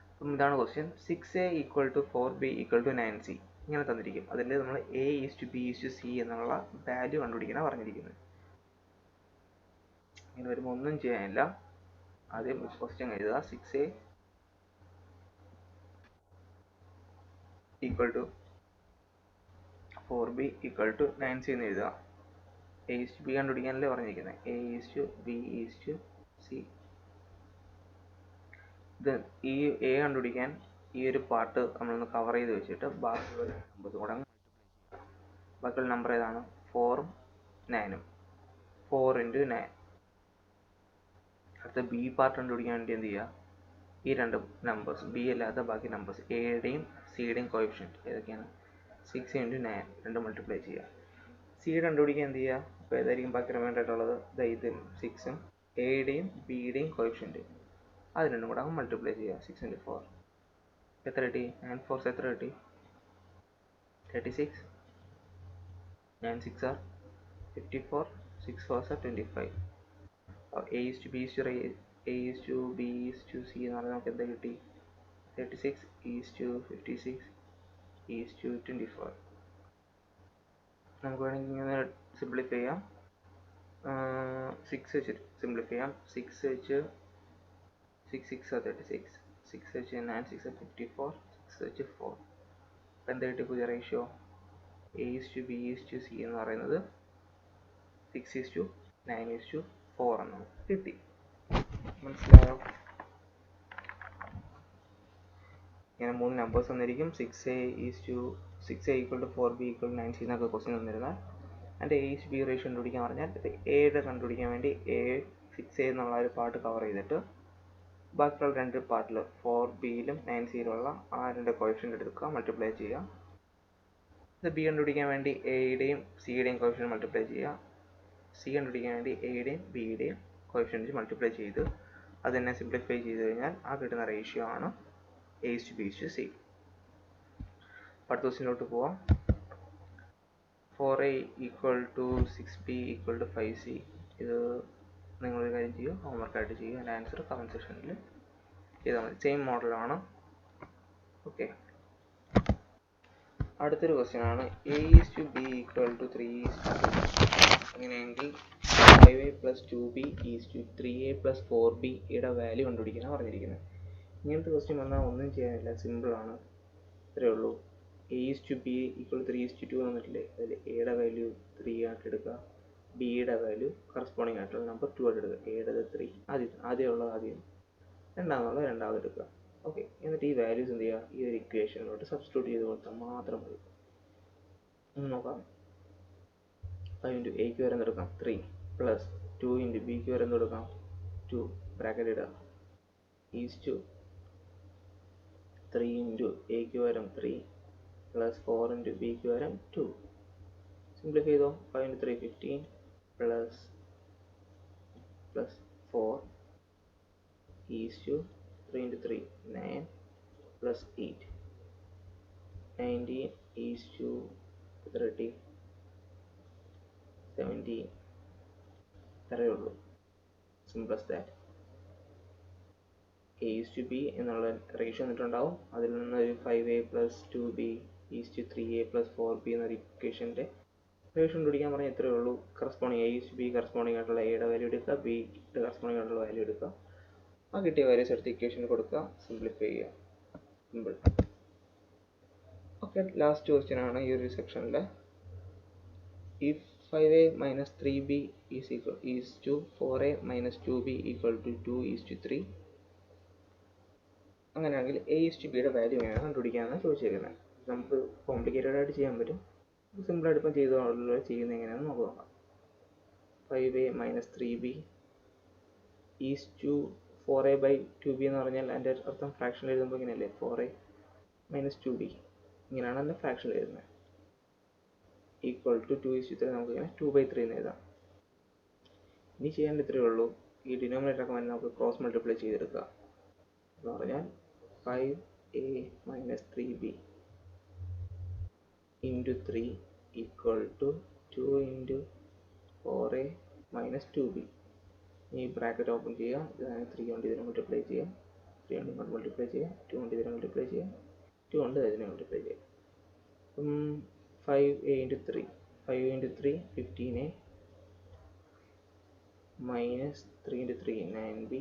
അപ്പം ഇതാണ് question. 6A equal to 4B equal to 9C ഇങ്ങനെ തന്നിരിക്കും. അതിൽ നമ്മൾ A:B:C എന്നുള്ള വാല്യൂ കണ്ടുപിടിക്കാനാണ് പറഞ്ഞിരിക്കുന്നത്. ഇങ്ങനെ വരുമ്പോൾ ഒന്നും ചെയ്യാനില്ല. ആദ്യം ക്വസ്റ്റ്യൻ എഴുതുക. 6A equal to 4B equal to 9C എന്ന് എഴുതുക. A:B കണ്ടുപിടിക്കാനല്ലേ പറഞ്ഞിരിക്കുന്നത്. A:B:C. ഇത് ഈ A കണ്ടുപിടിക്കാൻ ഈ ഒരു പാർട്ട് നമ്മളൊന്ന് കവർ ചെയ്ത് വെച്ചിട്ട് ബാക്കിയുള്ള നമ്പേഴ്സ് കൂടെ ബാക്കിയുള്ള നമ്പർ ഏതാണ്? 4ഉം 9ഉം. 4 ഇൻറ്റു 9. അടുത്ത B പാർട്ട് കണ്ടുപിടിക്കാൻ വേണ്ടി എന്ത് ചെയ്യുക? ഈ രണ്ട് നമ്പേഴ്സ് B അല്ലാത്ത ബാക്കി നമ്പേഴ്സ് Aയുടെയും Cയുടെയും കോഎഫിഷ്യൻറ്റ് ഏതൊക്കെയാണ്? 6 ഇൻറ്റു 9 രണ്ട് മൾട്ടിപ്ലൈ ചെയ്യുക. C കണ്ടുപിടിക്കാൻ എന്ത് ചെയ്യുക? അപ്പോൾ ഏതായിരിക്കും ബാക്കി റിമൈൻഡർ ആയിട്ടുള്ളത്? ഇത് 6ഉം Aയുടെയും Bയുടെയും കോഎഫിഷ്യൻറ്റ് അത് രണ്ടും കൂടെ മൾട്ടിപ്ലൈ ചെയ്യുക. 6 ഇൻറ്റു 4 എത്ര കിട്ടി? 9 4 എത്ര കിട്ടി? 36. 9 6 are 54. 6 4 are 25. A:B:C എന്ന് പറഞ്ഞാൽ നമുക്ക് എന്താ കിട്ടി? 36:56:24. നമുക്ക് വേണമെങ്കിൽ ഇങ്ങനെ സിംപ്ലിഫൈ ചെയ്യാം. 6 വെച്ച് സിംപ്ലിഫൈ ചെയ്യാം. 6 വെച്ച് 6 6 are 36. 6 വെച്ച് 9 6 are 54. 6 വെച്ച് 4. അപ്പം എന്താ കിട്ടി? പുതിയ റേഷ്യോ A:B:C എന്ന് പറയുന്നത് 6:9:4 എന്ന് കിട്ടി. മനസ്സിലായോ? ഇങ്ങനെ 3 നമ്പേഴ്സ് തന്നിരിക്കും. 6A equal to 4B equal to 9C എന്നൊക്കെ ക്വസ്റ്റ്യൻ തന്നിരുന്നാൽ അതിൻ്റെ A:B റേഷ്യോ കണ്ടുപിടിക്കാൻ പറഞ്ഞാൽ എയുടെ കണ്ടുപിടിക്കാൻ വേണ്ടി 6A എന്നുള്ള ഒരു പാർട്ട് കവർ ചെയ്തിട്ട് ബാക്കിയുള്ള രണ്ട് പാർട്ടിൽ 4Bയിലും 9Cയിലുള്ള ആ രണ്ട് കോഎഫിഷ്യൻ്റ് എടുക്കുക, മൾട്ടിപ്ലൈ ചെയ്യുക. ഇത് B കണ്ടുപിടിക്കാൻ വേണ്ടി Aയുടെയും Cയുടെയും കോഎഫിഷ്യൻ്റ് മൾട്ടിപ്ലൈ ചെയ്യുക. C കണ്ടുപിടിക്കാൻ വേണ്ടി Aയുടെയും Bയുടെയും കോഎഫിഷ്യൻ്റ് മൾട്ടിപ്ലൈ ചെയ്ത് അത് തന്നെ സിംപ്ലിഫൈ ചെയ്ത് കഴിഞ്ഞാൽ ആ കിട്ടുന്ന റേഷ്യോ ആണ് A:B:C. അടുത്ത ക്വസ്റ്റ്യനിലോട്ട് പോവാം. 4A equal to 6B equal to 5C. ഇത് നിങ്ങളൊരു കാര്യം ചെയ്യുക, ഹോംവർക്കായിട്ട് ചെയ്യുക. അതിൻ്റെ ആൻസർ കമൻറ്റ് സെക്ഷനിൽ ചെയ്താൽ മതി. സെയിം മോഡലാണ്. ഓക്കെ, അടുത്തൊരു ക്വസ്റ്റ്യൻ ആണ്. A:B equal to 3:2. അങ്ങനെയെങ്കിൽ 5A + 2B 3A + 4B യുടെ വാല്യൂ കണ്ടുപിടിക്കാനാണ് പറഞ്ഞിരിക്കുന്നത്. ഇങ്ങനത്തെ ക്വസ്റ്റ്യൻ വന്നാൽ ഒന്നും ചെയ്യാനില്ല, സിമ്പിളാണ്. ഇത്രയേ ഉള്ളൂ. A:B ഈക്വൽ 3:2 വന്നിട്ടില്ലേ? അതിൽ എയുടെ വാല്യൂ 3 ആയിട്ട് എടുക്കുക, ബിയുടെ വാല്യൂ കറസ്പോണ്ടിങ് ആയിട്ടുള്ള നമ്പർ 2 ആയിട്ട് എടുക്കുക. എയുടേത് 3 ആദ്യമുള്ളത് ആദ്യം, രണ്ടാമതുള്ളത് രണ്ടാമത് എടുക്കുക. ഓക്കെ, എന്നിട്ട് ഈ വാല്യൂസ് എന്ത് ചെയ്യുക, ഈ ഒരു ഇക്വേഷനിലോട്ട് സബ്സ്റ്റിറ്റ്യൂട്ട് ചെയ്ത് കൊടുത്താൽ മാത്രം മതി. നോക്കാം. 5 ഇൻറ്റു എക്ക് വരെ എന്തെടുക്കാം 3 പ്ലസ് 2 ഇൻറ്റു ബിക്ക് വരെ എന്തെടുക്കാം 2 ബ്രാക്കറ്റ് ഇടുക ഈസ് ടു 3 ഇൻറ്റു എക്ക് വരം 3 പ്ലസ് 4 ഇൻറ്റു ബിക്ക് വരം 2. സിംപ്ലിഫൈ ചെയ്തോ. 5 into 3 15 plus 4 is to 3 into 3 9 plus 8 19 is to 30 17. ഇത്രയേ ഉള്ളൂ. Simple as that. A is to B എന്നുള്ള റേഷ്യോ വന്നിട്ടുണ്ടാവും. അതിൽ നിന്ന് ഒരു 5a plus 2b is to 3a plus 4b എന്നൊരു ഇക്വേഷൻ്റെ റേഷ്യോ കണ്ടുപിടിക്കാൻ പറഞ്ഞാൽ ഇത്രയേ ഉള്ളൂ. Corresponding A is to B corresponding ആയിട്ടുള്ള എയുടെ വാല്യൂ എടുക്കുക, ബിയുടെ കറസ്പോണ്ടിങ് ആയിട്ടുള്ള വാല്യൂ എടുക്കുക, ആ കിട്ടിയ വാല്യൂസ് എടുത്ത് ഇക്വേഷൻ കൊടുക്കുക, സിംപ്ലിഫൈ ചെയ്യുക. സിമ്പിൾ. ഓക്കെ, ലാസ്റ്റ് ക്വസ്റ്റ്യൻ ആണ് ഈ ഒരു സെക്ഷനിൽ. If 5a minus 3b is to 4a minus 2b equal to 2 is to 3. അങ്ങനെയാണെങ്കിൽ a is to bയുടെ വാല്യൂ എങ്ങനെയാണ് കണ്ടുപിടിക്കാമെന്ന് ചോദിച്ചേക്കുന്നത്. നമുക്ക് കോംപ്ലിക്കേറ്റഡ് ആയിട്ട് ചെയ്യാൻ പറ്റും, സിമ്പിളായിട്ട് ഇപ്പം ചെയ്യുന്നത് എങ്ങനെയാണെന്ന് നമുക്ക് നോക്കാം. 5a minus 3b is to 4a by 2b എന്ന് പറഞ്ഞാൽ അതിൻ്റെ അർത്ഥം ഫ്രാക്ഷൻ എഴുതുമ്പോൾ ഇങ്ങനെയല്ലേ, 4a minus 2b ഇങ്ങനെയാണ് അതിൻ്റെ ഫ്രാക്ഷൻ എഴുതുന്നത്. ഈക്വൽ ടു 2 is to 3 നമുക്ക് ഇങ്ങനെ 2/3 എന്ന് എഴുതാം. ഇനി ചെയ്യേണ്ട ഇത്രയേ ഉള്ളൂ. ഈ ഡിനോമിനേറ്റർ ഒക്കെ നമുക്ക് ക്രോസ് മൾട്ടിപ്ലൈ ചെയ്തെടുക്കുക എന്ന് പറഞ്ഞാൽ 5a minus 3b into 3 equal to 2 into 4a minus 2b. ഈ ബ്രാക്കറ്റ് ഓപ്പൺ ചെയ്യാം. 3 കൊണ്ട് ഇതിനെ മൾട്ടിപ്ലൈ ചെയ്യാം, 3 കൊണ്ട് ഇങ്ങോട്ട് മൾട്ടിപ്ലൈ ചെയ്യാം, 2 കൊണ്ട് ഇതിനെ മൾട്ടിപ്ലൈ ചെയ്യാം, 2 കൊണ്ട് ഇതിനെ മൾട്ടിപ്ലൈ ചെയ്യാം. 5a into 3, 5 into 3 15a minus 3 into 3 9b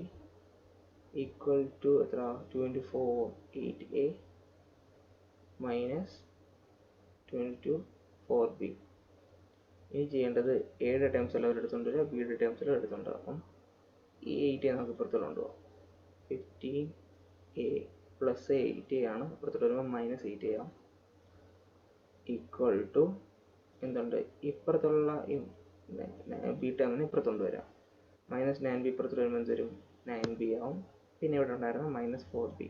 equal to 2 into 4 8a minus 2 into 4b. ഇനി ചെയ്യേണ്ടത് എയുടെ ടേംസ് എല്ലാം എടുത്തുകൊണ്ട് വരിക, ബിയുടെ ടേംസ് എല്ലാം എടുത്തുകൊണ്ട് വരിക. അപ്പം ഈ 8a നമുക്ക് ഇപ്പുറത്തോട്ട് കൊണ്ടുപോകാം. 15a പ്ലസ് 8a ആണ്, ഇപ്പുറത്തോട്ട് വരുമ്പോൾ മൈനസ് 8a ആവും. ഈക്വൽ ടു എന്തുണ്ട്, ഇപ്പുറത്തുള്ള ബി ടേമിന് ഇപ്പുറത്തുകൊണ്ട് വരാം. മൈനസ് 9b ഇപ്പുറത്തോട്ട് വരുമ്പോൾ എന്ത് വരും, 9b ആവും. പിന്നെ ഇവിടെ ഉണ്ടായിരുന്ന മൈനസ് 4b.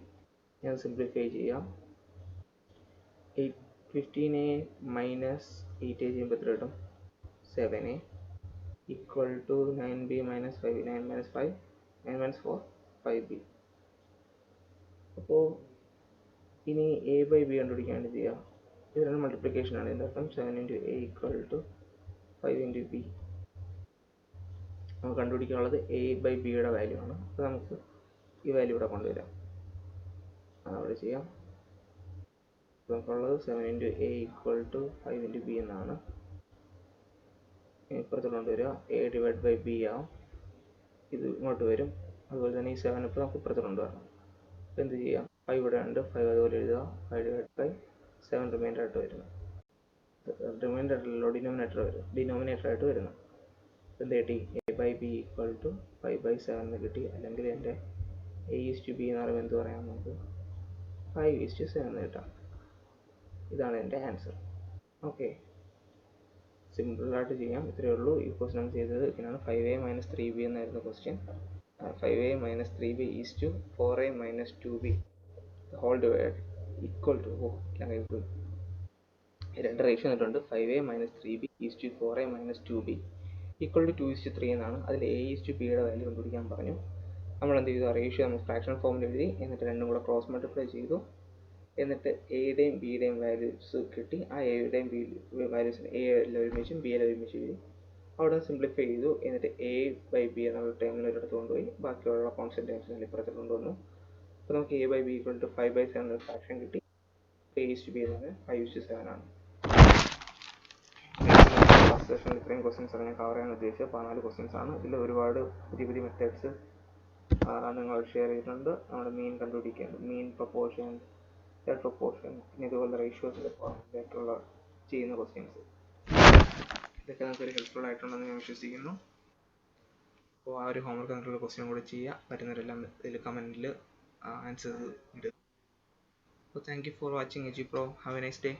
ഞാൻ സിംപ്ലിഫൈ ചെയ്യാം. 15a മൈനസ് 8a ചെയ്യുമ്പോൾ എത്ര കിട്ടും, 7a equal to 9b minus 5, 9 minus 5, 9 minus 4 5b. അപ്പോൾ ഇനി a ബൈ ബി കണ്ടുപിടിക്കാൻ വേണ്ടി ചെയ്യുക. ഇത് രണ്ട് മൾട്ടിപ്ലിക്കേഷൻ ആണ്. ഇതിൻ്റെ അർത്ഥം 7 into A equal to 5 into B. നമുക്ക് കണ്ടുപിടിക്കാനുള്ളത് എ ബൈ ബിയുടെ വാല്യൂ ആണ്. അപ്പോൾ നമുക്ക് ഈ വാല്യൂ ഇവിടെ കൊണ്ടുവരാം, അവിടെ ചെയ്യാം. നമുക്കുള്ളത് 7 into A equal to 5 into B എന്നാണ്. ഇപ്പുറത്തോട്ട് കൊണ്ടുവരിക, എ ഡിവൈഡ് ബൈ ബി ആവും, ഇത് ഇങ്ങോട്ട് വരും. അതുപോലെ തന്നെ ഈ 7 ഇപ്പോൾ നമുക്ക് ഇപ്പുറത്തോട്ട് കൊണ്ടുവരണം. അപ്പോൾ എന്ത് ചെയ്യാം, 5 ഇവിടെ ഉണ്ട്, 5 അതുപോലെ എഴുതുക. 5 ഡിവൈഡ് ബൈ 7 റിമൈൻഡർ ആയിട്ട് വരുന്നു. റിമൈൻഡർ ഡിനോമിനേറ്റർ ആയിട്ട് വരുന്നു. എന്ത് കിട്ടി, A by B equal to 5/7 എന്ന് കിട്ടി. അല്ലെങ്കിൽ എൻ്റെ എ ഈസ് ടു ബി എന്ന് പറയുമ്പോൾ എന്ത് പറയാം, നമുക്ക് 5:7 എന്ന് കിട്ടാം. ഇതാണ് എൻ്റെ ആൻസർ. ഓക്കെ, സിമ്പിളായിട്ട് ചെയ്യാം, ഇത്രയേ ഉള്ളൂ. ഈ ക്വസ്റ്റ്യൻ നമ്മൾ ചെയ്തത് ഇങ്ങനെയാണ്. 5a minus 3b എന്നായിരുന്നു question. 5a minus 3b is to 4a minus 2b whole divide equal to, രണ്ട് റേഷ്യോ വന്നിട്ടുണ്ട്. 5a minus 3b is to 4a minus 2b equal to 2:3 എന്നാണ്. അതിൽ a ഈസ് ടു ബിയുടെ value കണ്ടുപിടിക്കാൻ പറഞ്ഞു. നമ്മൾ എന്ത് ചെയ്തു, റേഷ്യോ നമ്മൾ ഫ്രാക്ഷൻ ഫോമിൽ എഴുതി, എന്നിട്ട് രണ്ടും കൂടെ ക്രോസ് മൾട്ടിപ്ലൈ ചെയ്തു. എന്നിട്ട് എയുടെയും ബിയുടെയും വാല്യൂസ് കിട്ടി. ആ എയുടെയും ബി വാല്യൂസിന് എ എല്ലാം ഒരുമിച്ചും ബി എല്ലാം ഒരുമിച്ച് എഴുതി. അവിടെ സിംപ്ലിഫൈ ചെയ്തു. എന്നിട്ട് എ ബൈ ബി എന്നുള്ള ടേമിന് ഒരിടത്ത് കൊണ്ടുപോയി, ബാക്കിയുള്ള കോൺസ്റ്റന്റ് ടേംസിന് ഇപ്പുറത്ത് കൊണ്ടുവന്നു. അപ്പോൾ നമുക്ക് A by B equal to 5/7 ഒരു ഫ്രാക്ഷൻ കിട്ടി. എ ഈസ് ടു ബി എന്നത് 5:7 ആണ്. ഫസ്റ്റ് സെഷനിൽ ഇത്രയും ക്വസ്റ്റ്യൻസ് ആണ് ഞാൻ കവർ ചെയ്യാൻ ഉദ്ദേശിച്ചത്. 14 ക്വസ്റ്റ്യൻസ് ആണ്. ഇതിൽ ഒരുപാട് പുതിയ പുതിയ മെത്തേഡ്സ് നിങ്ങൾ ഷെയർ ചെയ്തിട്ടുണ്ട്. നമ്മുടെ മീൻ കണ്ടുപിടിക്കേണ്ടത്, മീൻ പ്രൊപ്പോർഷൻ, പ്രൊപ്പോർഷൻ, പിന്നെ ഇതുപോലെ റേഷ്യോസിൽ ആയിട്ടുള്ള ചെയ്യുന്ന ക്വസ്റ്റ്യൻസ്, ഇതൊക്കെ നമുക്ക് ഒരു ഹെൽപ്ഫുൾ ആയിട്ടുണ്ടെന്ന് ഞാൻ വിശ്വസിക്കുന്നു. അപ്പോൾ ആ ഒരു ഹോംവർക്ക് ആയിട്ടുള്ള ക്വസ്റ്റ്യൻ കൂടെ ചെയ്യുക. പറ്റുന്നവരെല്ലാം ഇതിൽ കമൻറ്റിൽ ആൻസേഴ്സ് ഇടുക. അപ്പോൾ thank you for watching Edu Pro. Have a nice day.